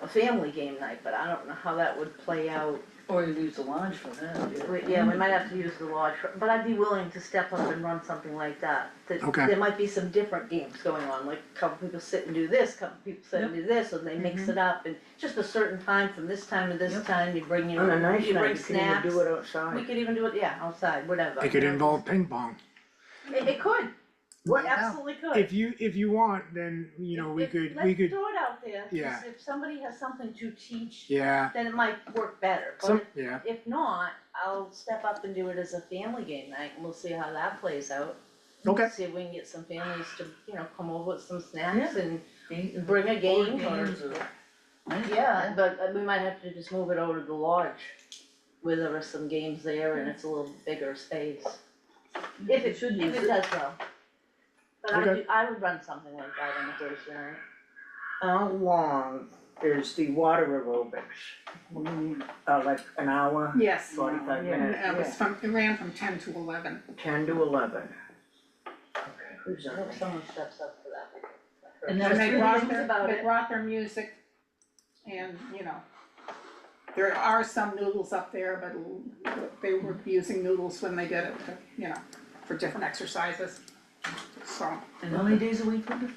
a family game night, but I don't know how that would play out. Or you use the lodge for that, Yeah, we might have to use the lodge, but I'd be willing to step up and run something like that. Okay. There might be some different games going on, like a couple people sit and do this, couple people sit and do this, and they mix it up, and just a certain time, from this time to this time, you bring On a nice you night, bring you can even snacks. do it We outside. could even do it, yeah, outside, whatever. It could you know. involve ping pong. It could, What? absolutely could. If you want, then, you know, we could, Let's throw it out there, 'cause Yeah. if somebody has something to teach, yeah, then it might work better. But some, yeah, if not, I'll step up and do it as a family game night, and we'll see how that plays out. okay, See if we can get some families to, you know, come over with some snacks Yeah. and bring a game or. Right? Yeah, but we might have to just move it over to the lodge, where there are some games there and it's a little bigger space. If it does well. But Okay. I would run something like that on the Thursday night. How long is the water aerobics? Like an hour, Yes. 45 Yeah. minutes, It ran from 10 to 11. 10 to 11. I hope someone steps up for that. And And they Three brought things their, about they it. brought their music and, you know, there are some noodles up there, but they were using noodles when they did it, you know, for different exercises. So, And how many days a week, Linda?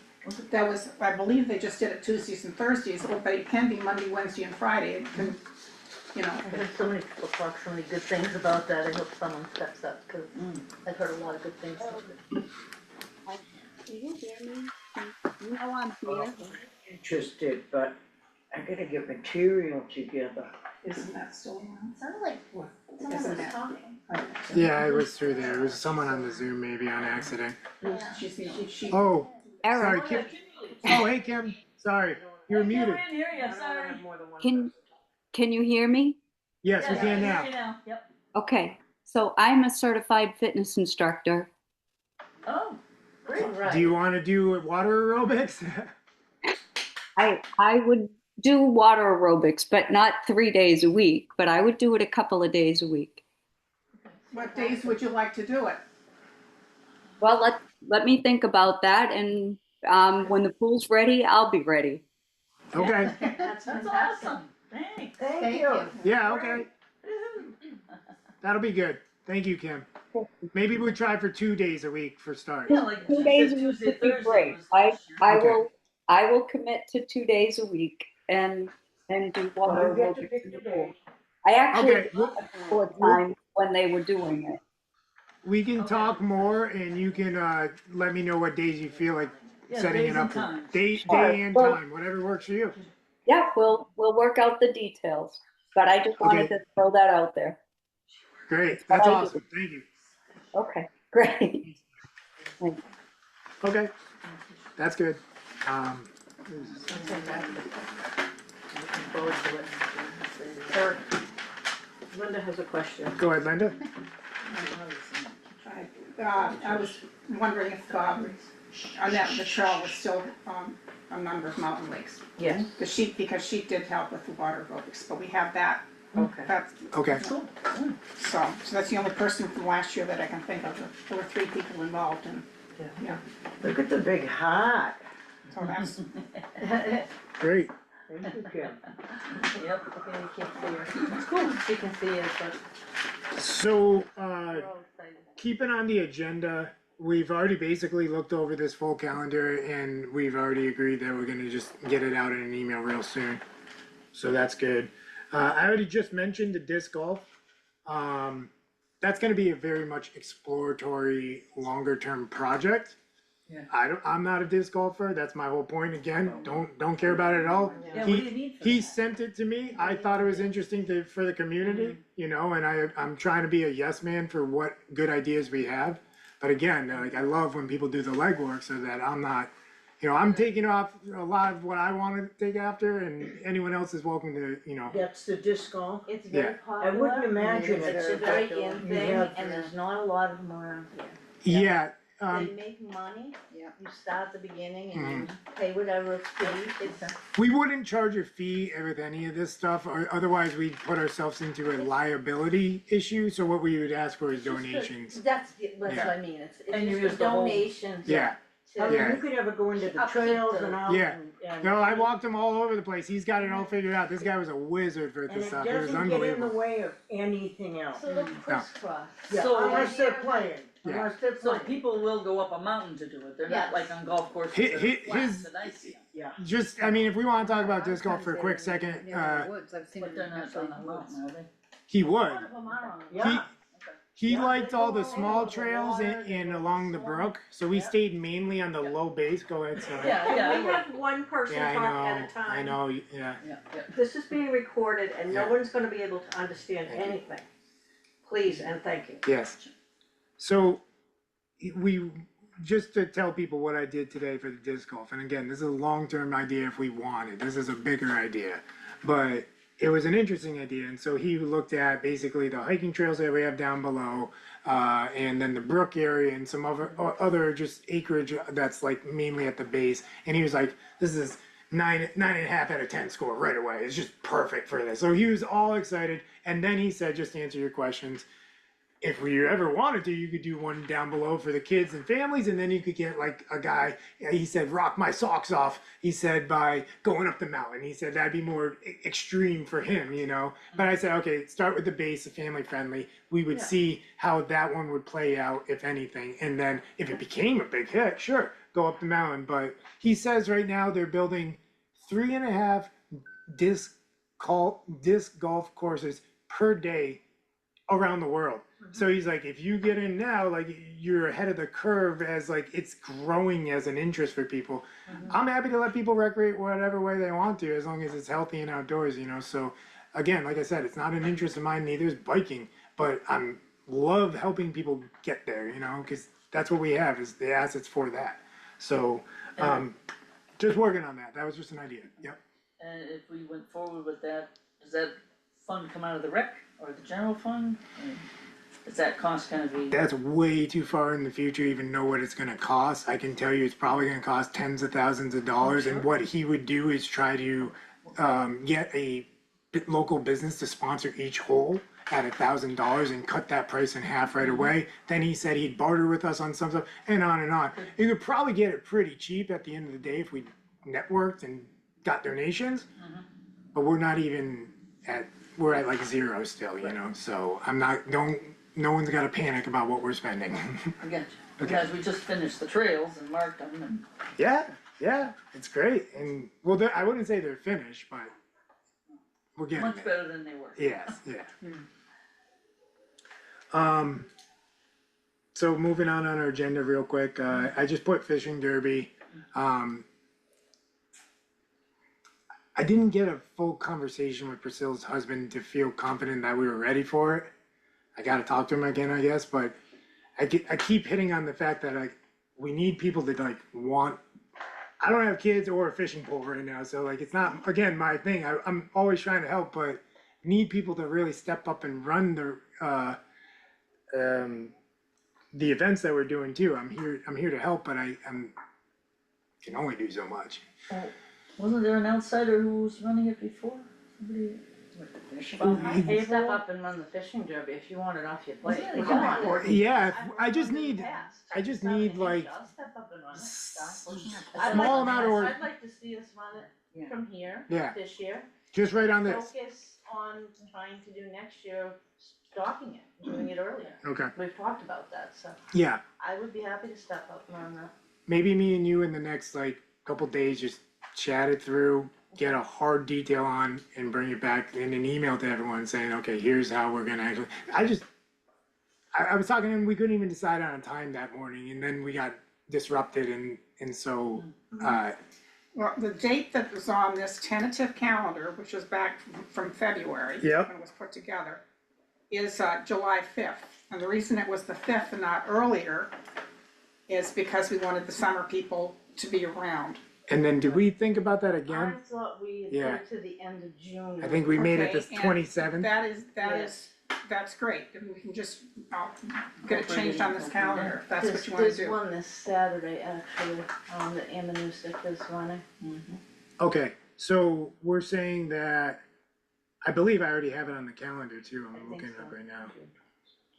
that was, I believe they just did it Tuesdays and Thursdays, but it can be Monday, Wednesday, and Friday, it can, you know. I heard so many people talk so many good things about that, I hope someone steps up, cause I've heard a lot of good things. Can you hear me? You know I'm here. Interested, but I gotta get material together. Isn't that still on? It sounded like someone Isn't was that- talking. yeah, I was through there, it was someone on the Zoom maybe on accident. She's, you know, she. Oh, sorry, Eric, Kim, oh, hey, Kim, sorry, you're muted, I can't hear you, sorry. can you hear me? yes, we Yeah, can I now. hear you now, yep. Okay, so I'm a certified fitness instructor. Oh, great. Right. Do you wanna do water aerobics? I would do water aerobics, but not 3 days a week, but I would do it a couple of days a week. What days would you like to do it? Well, let me think about that, and when the pool's ready, I'll be ready. Okay, That's That's fantastic. awesome, thanks. Thank you. yeah, okay, that'll be good, thank you, Kim. Maybe we try for 2 days a week for start. Yeah, like 2 days a week Tuesday, would be Thursday great. was I, last year. I Okay. will, I will commit to 2 days a week and do water You get to aerobics pick in the the pool. day. I actually Okay, did a couple of times when they were doing it. we can talk more and you can, let me know what days you feel like Yeah, setting days it and up for. times. Day and Well- time, whatever works for you. Yeah, we'll work out the details, but I just wanted Okay. to throw that out there. Great, that's I do. awesome, thank you. Okay, great. Okay, that's good. That's fantastic. Looking forward to it. Eric, Linda has a question. Go ahead, Linda. I was wondering if, Annette Michelle was still, a member of Mountain Lakes. Yes. Because she did help with the water aerobics, but we have that, Okay. that's, Okay, so that's the only person from last year that I can think of. There were 3 people involved and, yeah, Look at the big heart. so that's, great. Thank you, Kim. Yep. Okay, you can't see her. It's cool, she can see it, but So, we're all excited. keeping on the agenda, we've already basically looked over this full calendar and we've already agreed that we're gonna just get it out in an email real soon. So that's good. I already just mentioned the disc golf. That's gonna be a very much exploratory, longer term project. Yeah. I'm not a disc golfer, that's my whole point, again, don't care about it at all. Yeah, what do you need for He that? sent it to me, I thought it was interesting for the community, you know, and I'm trying to be a yes man for what good ideas we have. But again, like, I love when people do the legwork so that I'm not, you know, I'm taking off a lot of what I wanna take after and anyone else is welcome to, you know. That's the disc golf. It's very Yeah. popular. I wouldn't imagine It's a it. very in You thing, have- and there's not a lot of them around here. Yeah, They make money, Yeah. you start at the beginning and you pay whatever fee, it's, we wouldn't charge a fee with any of this stuff, or otherwise we'd put ourselves into a liability issue, so what we would ask for is donations. that's what Yeah. I mean, it's And you just use the the whole- donations. Yeah, I mean, Yeah. you could have it go into the Upkeep trails the- and out Yeah. and. No, I walked him all over the place. He's got it all figured out. This guy was a wizard for And this it stuff. It was doesn't get in the unbelievable. way of anything else. So the crisscross. Yeah, So- unless they're playing, Yeah. unless they're So playing. people will go up a mountain to do it, they're not Yes. like on golf courses Hi- that hi- are flat his- that I see 'em. Yeah. Just, I mean, if we wanna talk about disc golf for a quick second, Woods, I've seen But it they're in not actually on a mountain, are they? he A would. lot of them are on the Yeah. He Yeah, liked they all go the all small over the trails water, they and go along the swamp. brook, so we Yeah. stayed mainly on the low base. Go ahead, sorry. Yeah, yeah, Can we yeah, have one person Yeah, talk I at a know, time? I know, yeah. yeah. This is being recorded and no Yeah. one's gonna be able to understand Thank you. anything. Please and thank you. Yes. So, we, just to tell people what I did today for the disc golf, and again, this is a long-term idea if we want it, this is a bigger idea. But it was an interesting idea, and so he looked at basically the hiking trails that we have down below, and then the brook area and some other just acreage that's like mainly at the base, and he was like, this is 9.5 out of 10 score right away, it's just perfect for this. So he was all excited, and then he said, just to answer your questions, if you ever wanted to, you could do one down below for the kids and families, and then you could get like a guy, he said, rock my socks off, he said, by going up the mountain. He said that'd be more extreme for him, you know? But I said, okay, start with the base, family friendly. We would Yeah. see how that one would play out, if anything. And then if it became a big hit, sure, go up the mountain. But he says right now they're building 3.5 disc golf courses per day around the world. So he's like, if you get in now, like you're ahead of the curve as like it's growing as an interest for people. I'm happy to let people recreate whatever way they want to, as long as it's healthy and outdoors, you know. So again, like I said, it's not an interest of mine, neither is biking, but I'm love helping people get there, you know, because that's what we have is the assets for that. So just working on that. That was just an idea. Yep. And if we went forward with that, does that fund come out of the rec or the general fund? And is that cost gonna be? That's way too far in the future to even know what it's gonna cost. I can tell you it's probably gonna cost tens of thousands of dollars, and what he would do is try to get a local business to sponsor each hole at $1,000 and cut that price in half right away. Then he said he'd barter with us on some stuff, and on and on. You could probably get it pretty cheap at the end of the day if we networked and got donations, but we're not even we're at like zero still, you know, so no one's gotta panic about what we're spending. I got you, because we just finished the trails and marked them and. Yeah, it's great, and well, I wouldn't say they're finished, but we're getting Much there. better than they were. Yes, yeah. So moving on our agenda real quick, I just put fishing derby. I didn't get a full conversation with Priscilla's husband to feel confident that we were ready for it. I gotta talk to him again, I guess, but I keep hitting on the fact that like we need people to like want. I don't have kids or a fishing pole right now, so like it's not again my thing. I'm always trying to help, but need people to really step up and run the events that we're doing too. I'm here to help, but I can only do so much. Wasn't there an outsider who was running it before? Somebody? Hey, step up and run the fishing derby if you want it off your plate. Wasn't it Come kind on. of Yeah, I've I just run it in need the past. I just I've need done it. like I'll step up and run it. a small amount of work. I'd like to see us run it Yeah. from here Yeah. this year. Just right on this. Focus on trying to do next year, stocking it, doing it earlier. Okay. We've talked about that, so Yeah, I would be happy to step up and run that. maybe me and you in the next like couple days just chat it through, get a hard detail on, and bring it back in an email to everyone saying, okay, here's how we're gonna actually. I was talking to him. We couldn't even decide on a time that morning, and then we got disrupted, and so. Well, the date that was on this tentative calendar, which was back from February. Yep. When it was put together, is July 5th. And the reason it was the 5th and not earlier is because we wanted the summer people to be around. And then did we think about that I again? thought we had Yeah. put it to the end of June. I think we made it Okay, the and 27th. That's great, and we can just, I'll get it changed on this calendar, if that's what you wanna There's do. one this Saturday, actually, that Amanuset is running. Okay, so we're saying that, I believe I already have it on the calendar too, I I'm think looking it up so. right now.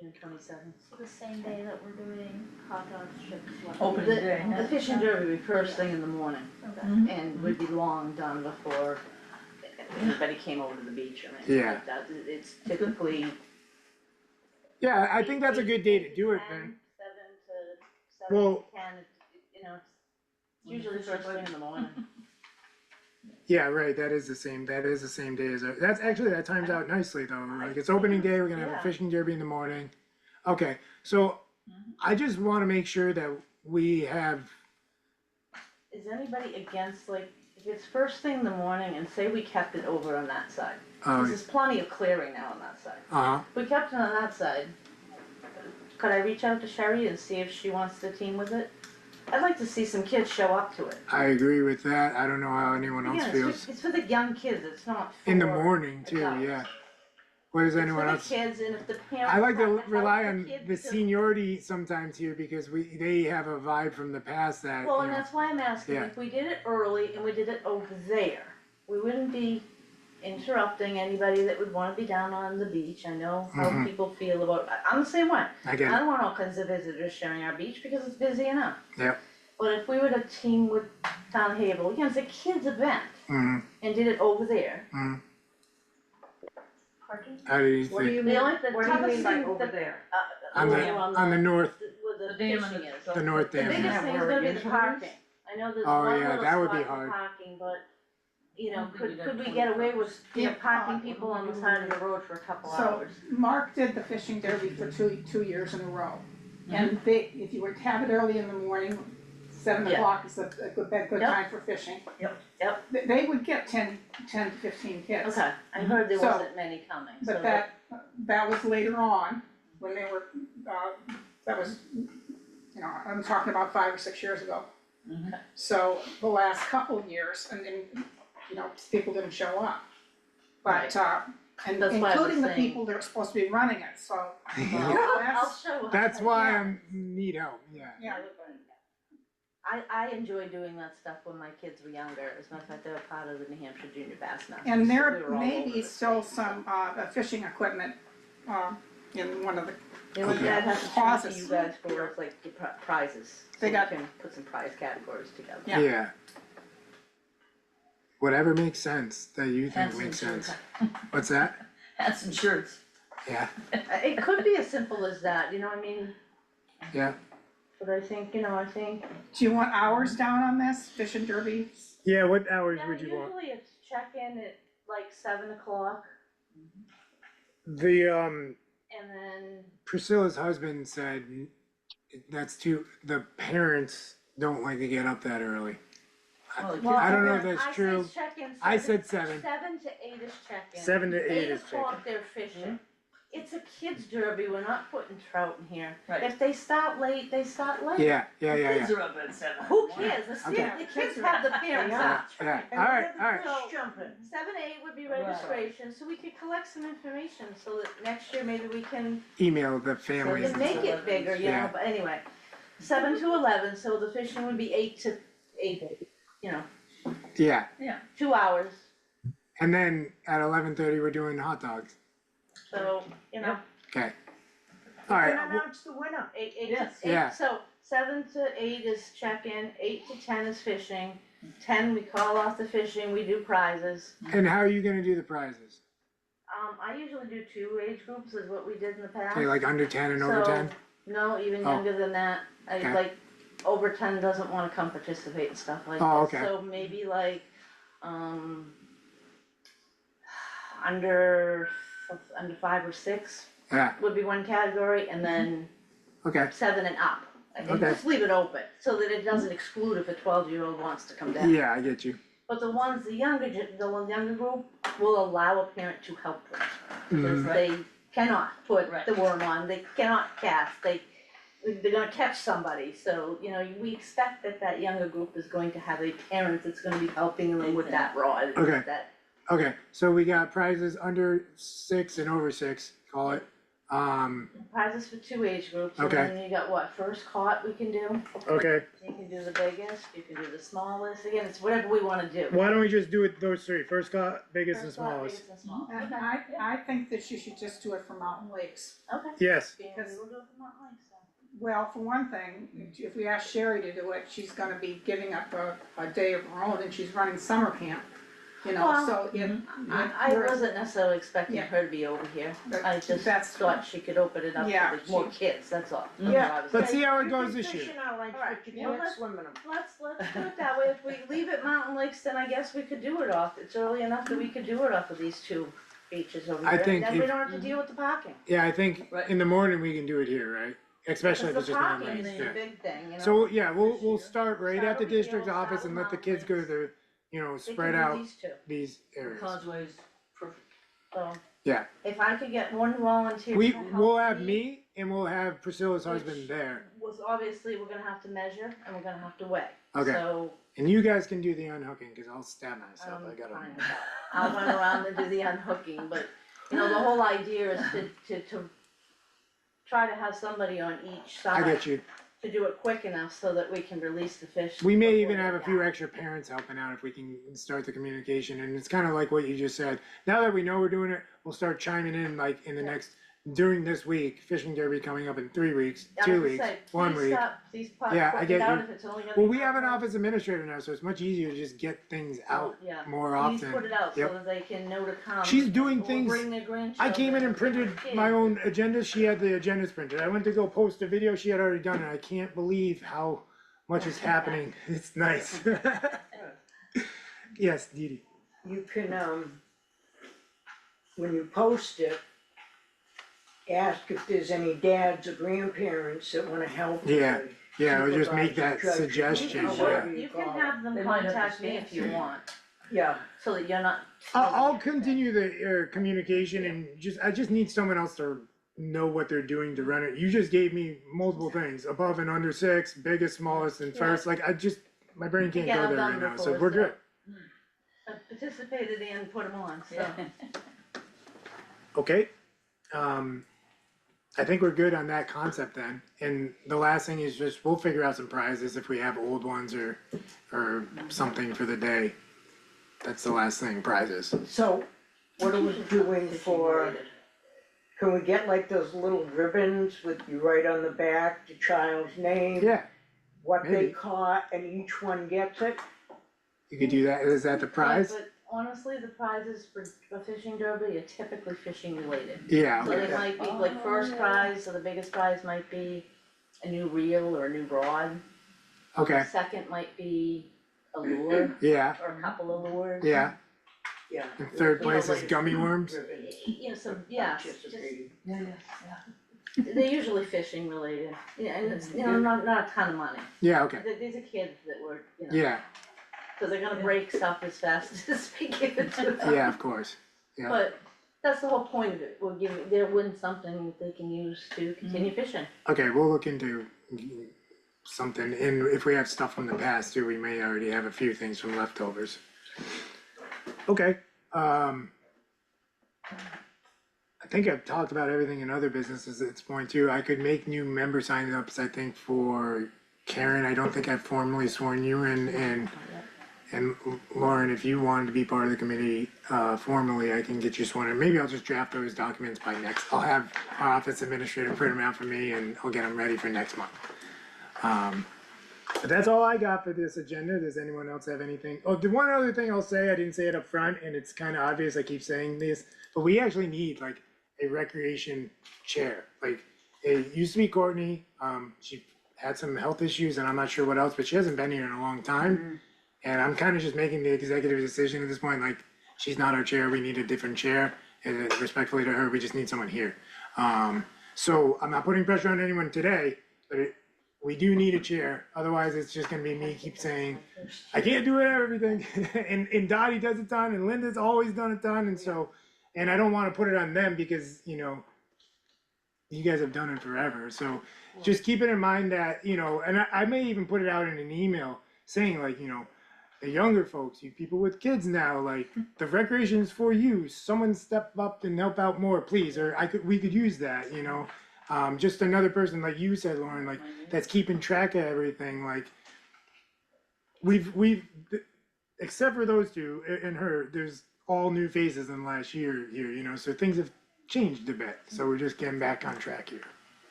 June 27th. So the same day that we're doing hot dogs, chips, what? Opening day, The yeah. fishing derby would be first thing in the morning, Okay. and would be long done before everybody came over to the beach or anything Yeah. like that. It's typically. Yeah, I think that's a good day to do it 10, then. 7 Well- to 10, you know, it's usually first thing in the morning. Yeah, right, that is the same day as, that's actually, that times out nicely though, like it's opening day, we're gonna have a Yeah. fishing derby in the morning. Okay, so I just wanna make sure that we have, Is anybody against, like, if it's first thing in the morning and say we kept it over on that side? 'Cause there's plenty of clearing now on that side. If we kept it on that side, could I reach out to Sherry and see if she wants to team with it? I'd like to see some kids show up to it. I agree with that, I don't know how anyone else Again, feels. it's for the young kids, it's not for. In the morning too, adults. yeah. What does anyone It's else? for the kids, and if the parents. I like to want help rely the on kids the to- seniority sometimes here because they have a vibe from the past that, Well, you and know, that's why I'm asking, Yeah. if we did it early and we did it over there, we wouldn't be interrupting anybody that would wanna be down on the beach. I know how Mhm. people feel about, I'm the same way. I I get it, don't want all kinds of visitors sharing our beach because it's busy enough. Yep. But if we were to team with Town of Havel, again, it's a kids event, mhm, and did it over there. mhm. Parking? How do you What do think, you The mean, only- the what do you toughest mean by thing over that- there? on the, on the north, Where the The dam and fishing the- is. the north The dam, biggest yeah. thing is Where it gonna be the usually parking. I know there's Oh, one yeah, little that would be spot for hard. parking, but, you know, I don't think you'd have could we 20 get away cars. with, Yeah. parking people on the side of the road for a couple So, hours? Mark did the fishing derby for two years in a row. And they, if you were to have it early in the morning, 7 o'clock is a good Yep. time for fishing. Yep. They would get 10 to 15 kids. Okay, I heard there So- wasn't many coming, so But that was later on, when they were, that was, you know, I'm talking about 5 or 6 years ago. Mhm. So the last couple of years, and then, you know, people didn't show up. But, and That's why I was including the saying- people that are supposed to be running it, so. I'll That's- show up. That's why Yeah. I'm need help, yeah. Yeah. I enjoy doing that stuff when my kids were younger, as a matter of fact, they were part of the New Hampshire Junior Bass Masters. And so there we were all may over be the still state. some, fishing equipment, in one of the, The only thing I'd have to turn to Causes. you guys for is like the prizes, so They we got- can put some prize categories together. Yeah. Yeah. Whatever makes sense, that you think Hats and makes shirts. sense. What's that? Hats and shirts. Yeah, It could be as simple as that, you know, I mean, yeah, but I think, do you want hours down on this, fishing derby? yeah, what hours yeah, would you want? usually it's check-in at like 7 o'clock, The, and then, Priscilla's husband said the parents don't like to get up that early. Well, I don't know if again, that's I say true. check-in I 7 said 7. 7 to 8 is check-in. 7 to 8 is 8 o'clock they're fishing. It's a kids derby, we're not putting trout in here. Right. If they start late, they start late. Yeah, yeah, The yeah, kids yeah. are up at 7. Who cares? Okay. The kids have the parents Yeah. up. Yeah, And alright, the alright. fish jumping. 7 to 8 would be Right. registration, so we could collect some information, so that next year maybe we can Email the families and and make stuff. it bigger, you know, Yeah. but anyway. 7 to 11, so the fishing would be 8 to 8, you know, Yeah, 2 hours, and then at 11:30, we're doing hot dogs. so, you know. Okay. You Alright, can announce the winner. Eight, Yes. Yeah. so 7 to 8 is check-in, 8 to 10 is fishing, 10 we call off the fishing, we do prizes. and how are you gonna do the prizes? I usually do 2 age groups is what we did in the past. Okay, like under 10 and over So, 10? no, even Oh. younger than that, Okay. like, over 10 doesn't wanna come participate and stuff like Oh, this, okay. so maybe like, under 5 or 6 Yeah, would be one category, and then okay, 7 and up. And Okay. just leave it open, so that it doesn't exclude if a 12-year-old wants to come down. yeah, I get you. But the younger group will allow a parent to help them. Because Mhm. they cannot put Right. the worm on, they cannot cast, they're gonna catch somebody. So, you know, we expect that younger group is going to have a parent that's gonna be helping them with that rod, Okay. with that. Okay, so we got prizes under 6 and over 6, call it. Prizes for 2 age groups, and Okay. then you got what, first caught we can do? Okay, You can do the biggest, you can do the smallest, again, it's whatever we wanna do. why don't we just do it those three, first caught, biggest and First caught, smallest? biggest and smallest. And I think that you should just do it for Mountain Lakes. Okay. Yes, Because- We'll do it for Mountain Lakes, so. Well, for one thing, if we ask Sherry to do it, she's gonna be giving up a day of her own and she's running summer camp. You know, Well, so I wasn't necessarily expecting Yeah. her to be over here, But I just that's- thought she could open it up Yeah, to the more she- kids, that's all. Mhm. Yeah. I was let's saying. see how it You goes can this fish year. in our lakes, Alright, but you well, can't swim in them. Let's do it that way, if we leave it Mountain Lakes, then I guess we could do it off, it's early enough that we could do it off of these 2 beaches over I here. think Then we if- don't have to deal with the parking. Yeah, I think Right. in the morning we can do it here, right? Especially if Because it's the just one parking race, is the yeah. big thing, you know? So, yeah, we'll year. start right Start at the over here, district we'll start office and with let the Mountain kids go to Lakes. the, you know, They spread can do out these 2, these areas. Causeway's perfect. so. Yeah. If I could get one volunteer We, to help we'll have me and we'll have Priscilla's husband Which- there. Was obviously, we're gonna have to measure and we're gonna have to weigh. Okay. So, And you guys can do the unhooking, cause I'll stab myself, I'm I gotta. fine with that. I'll run around and do the unhooking, but, you know, the whole idea is to try to have somebody on each I side get you. to do it quick enough so that we can release the fish. We may before even have a they few die. extra parents helping out if we can start the communication, and it's kinda like what you just said. Now that we know we're doing it, we'll start chiming in like in the Yeah. next, during this week, fishing derby coming up in 3 weeks, I 2 would weeks, say, 1 please week. stop, please put Yeah, I it get out you. if it's only gonna Well, be we have an one office administrator now, so it's much easier to just get things out Yeah. more Please often. put it out so Yep. that they can know to come. She's doing or things- bring their grandchildren. I came in and or bring their printed my kids. own agendas, she had the agendas printed, I went to go post a video, she had already done it, I can't believe how much is happening, it's nice. Yes, Dee Dee. You can, when you post it, ask if there's any dads or grandparents that wanna help. Yeah, yeah, I'll just make that Supervise, judge, suggestion, or yeah. whatever You can call it. have them They might have to contact me if you stand. want, Yeah, so that you're not. I'll continue the communication and I just need someone else to know what they're doing to run it. You just gave me multiple things, above and under 6, biggest, smallest, and Yeah. first, like my brain can't Yeah, go I've there done right now, so before, we're so- good. I've participated and put them on, so. Yeah. Okay, I think we're good on that concept then, and the last thing is just, we'll figure out some prizes if we have old ones or something for the day. That's the last thing, prizes. so what are we doing for, can we get like those little ribbons with you write on the back, the child's name? Yeah, What they maybe. caught, and each one gets it? you could do that, is that the prize? But honestly, the prizes for fishing derby are typically fishing related. Yeah, So okay, they might be, like, first prize, so the biggest prize might be a new reel or a new rod. okay, Second might be a lure yeah, or a couple of lures. yeah, Yeah. and third You know, place is like- gummy worms. Ribbons. You know, some, yeah, just, Participating. they're usually fishing related, yeah, and it's, you know, not a ton of money. Yeah, okay, These are kids that were, you know, yeah, so they're gonna break stuff as fast as we give it to them. yeah, of course, yeah. But that's the whole point of it, we'll give, they'll win something that they can use to continue fishing. Okay, we'll look into something, and if we have stuff from the past too, we may already have a few things from leftovers. Okay, I think I've talked about everything in other businesses at this point too. I could make new member sign-ups, I think, for Karen. I don't think I've formally sworn you in, and Lauren, if you wanted to be part of the committee, formally, I can get you sworn in. Maybe I'll just draft those documents by next, I'll have our office administrator print them out for me and I'll get them ready for next month. But that's all I got for this agenda. Does anyone else have anything? Oh, the one other thing I'll say, I didn't say it up front, and it's kinda obvious, I keep saying this, but we actually need like a recreation chair. Like, it used to be Courtney, she had some health issues and I'm not sure what else, but she hasn't been here in a long time. And I'm kinda just making the executive decision at this point, like, she's not our chair, we need a different chair, and respectfully to her, we just need someone here. So I'm not putting pressure on anyone today, but we do need a chair, otherwise it's just gonna be me keep saying, I can't do everything, and Dottie does a ton, and Linda's always done a ton, and so, and I don't wanna put it on them because, you know, you guys have done it forever, so just keep it in mind that, you know, and I may even put it out in an email saying like, you know, the younger folks, you people with kids now, like the recreation is for you. Someone step up and help out more, please. Or we could use that, you know. Just another person like you said, Lauren, like that's keeping track of everything. Like we've except for those two and her, there's all new faces in the last year here, you know. So things have changed a bit. So we're just getting back on track here.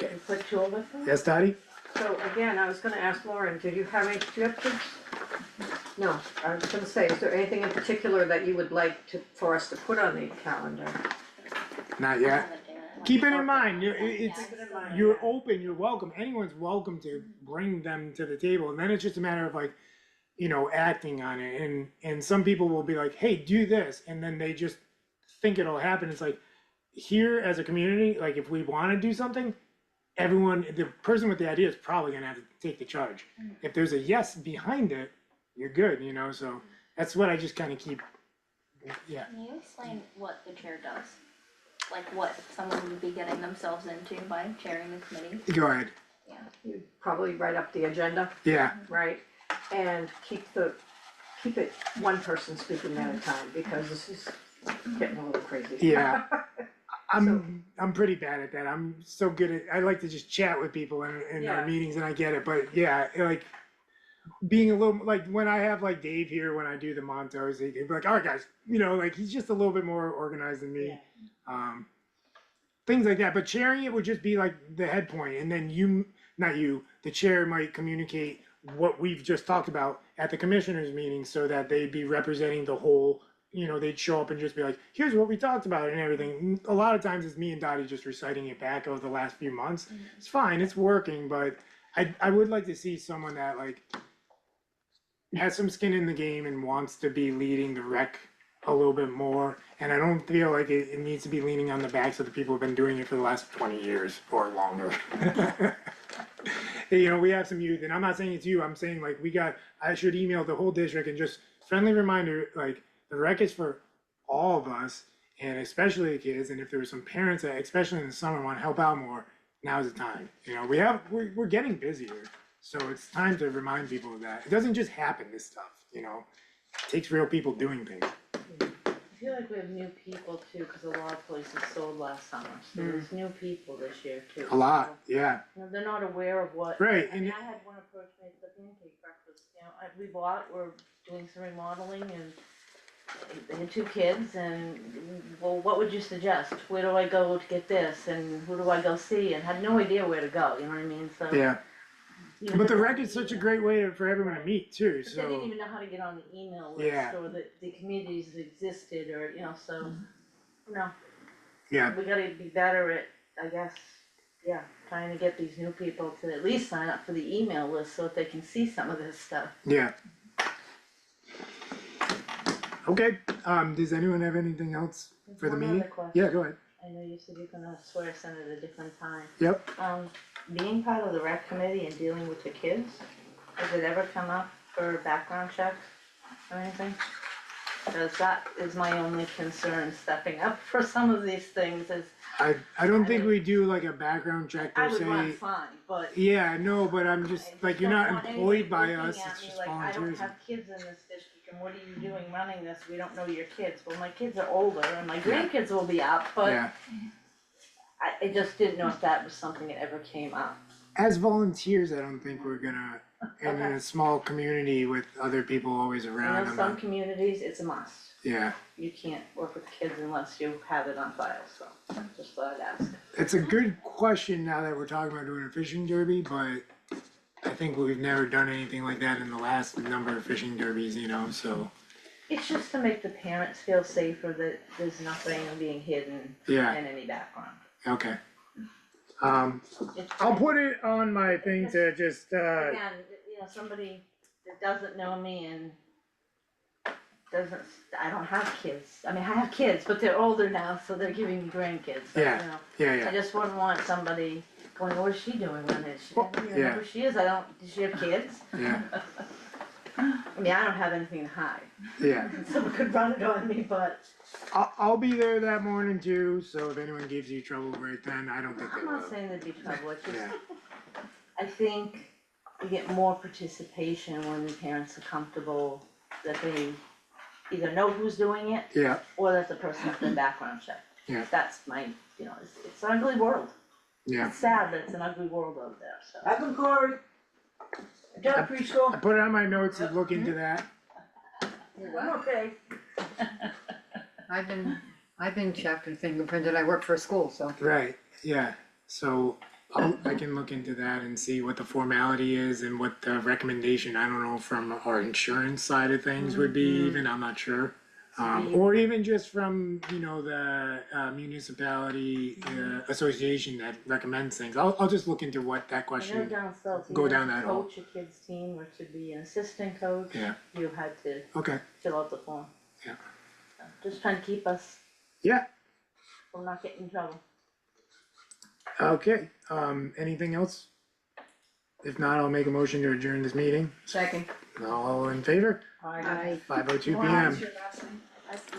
You put two of us in? Yes, Dottie? So again, I was gonna ask Lauren, do you have kids? No, I was gonna say, is there anything in particular that you would like for us to put on the calendar? Not yet. Haven't done it. Keep it in mind. It's Keep it in mind. you're open. You're welcome. Anyone's welcome to bring them to the table, and then it's just a matter of like, you know, acting on it. And some people will be like, "Hey, do this," and then they just think it'll happen. It's like here as a community, like if we want to do something, everyone, the person with the idea is probably gonna have to take the charge. If there's a yes behind it, you're good. You know, so that's what I just kind of keep. Yeah. Can you explain what the chair does? Like what someone would be getting themselves into by chairing the committee? Go ahead. You probably write up the agenda, Yeah. right? And keep it one person speaking at a time, because this is getting a little crazy. Yeah. I'm pretty bad at that. I'm so good at, I like to just chat with people in Yeah. our meetings and I get it, but yeah, like being a little, like when I have like Dave here, when I do the Montos, he'd be like, all right guys, you know, like he's just a little bit more organized than me. Things like that, but chairing it would just be like the head point, and then the chair might communicate what we've just talked about at the commissioners meeting so that they'd be representing the whole, you know, they'd show up and just be like, here's what we talked about and everything. A lot of times it's me and Dottie just reciting it back over the last few months. It's fine, it's working, but I would like to see someone that like has some skin in the game and wants to be leading the rec a little bit more. And I don't feel like it needs to be leaning on the backs of the people who've been doing it for the last 20 years or longer. You know, we have some youth, and I'm not saying it's you, I'm saying like I should email the whole district and just friendly reminder, like the rec is for all of us, and especially the kids, and if there were some parents that, especially in the summer, want to help out more, now's the time. You know, we're getting busier, so it's time to remind people of that. It doesn't just happen, this stuff, you know, it takes real people doing things. I feel like we have new people too, cause a lot of places sold last summer, so there's new people this year too. A lot, yeah, You know, they're not aware of what. right, I mean, and I had one approach me at the pancake breakfast, you know, we're doing some remodeling and they had 2 kids and, well, what would you suggest? Where do I go to get this and who do I go see? And had no idea where to go, you know what I mean, so. yeah. you know, But the they- rec is such a great way for everyone to meet too, But they didn't so, even know how to get on the email Yeah. list or that the communities existed or, you know, so, no. yeah, We gotta be better at, I guess, yeah, trying to get these new people to at least sign up for the email list so that they can see some of this stuff. yeah. Okay, does anyone have anything else for the One meeting? other question. Yeah, go ahead. I know you said you're gonna swear us in at a different time. Yep. Being part of the rec committee and dealing with the kids, has it ever come up for background checks or anything? Cause that is my only concern, stepping up for some of these things is, I don't think we do like a background check I per would run se. fine, but. Yeah, no, but I'm just, I like, you're don't not want employed by anybody us, looking at it's me just like, I don't volunteerism. have kids in this district, and what are you doing running this, we don't know your kids, well, my kids are older, and my grandkids will be up, but Yeah, I just didn't know if that was something that ever came up. as volunteers, I don't think we're gonna, and in a small community with other people always I around, know I'm some not, communities, it's a must, yeah. you can't work with kids unless you have it on file, so, just thought I'd ask. It's a good question now that we're talking about doing a fishing derby, but I think we've never done anything like that in the last number of fishing derbies, you know, so, It's just to make the parents feel safer that there's nothing being hidden yeah, in any background. okay. It's I'll put it on my thing to just, again, you know, somebody that doesn't know me and doesn't, I don't have kids, I mean, I have kids, but they're older now, so they're giving me grandkids, so, you Yeah. know. yeah, I yeah, just wouldn't want somebody going, what is she doing when is she, Well, I don't even yeah. know who she is, does she have kids? yeah, I mean, I don't have anything to hide, yeah. someone could run it on me, but I'll be there that morning too, so if anyone gives you trouble right then, I don't think they I'm will. not saying there'd be trouble, it's just, Yeah, I think we get more participation when the parents are comfortable that they either know who's doing it Yeah, or that the person has been background checked. Yeah. That's my, it's an ugly world. yeah. It's sad that it's an ugly world out there, so. I've been Cory. Job I preschool, put it on my notes to look into that. I'm okay. I've been checked and fingerprinted, I work for a school, so. Right, yeah, so I can look into that and see what the formality is and what the recommendation, I don't know, from our insurance side of things would be even, I'm not sure. Or even just from, the municipality association that recommends things, I'll just look into what that I know question, down south, go you down have that to hole. coach a kid's team or to be an assistant coach. Yeah. You had to Okay, fill out the form. Yeah. So, just trying to keep us yeah, from not getting in trouble. okay, anything else? If not, I'll make a motion to adjourn this meeting, Second. all in favor? Aye. 5:02 Wow, PM. it's your last name. That's the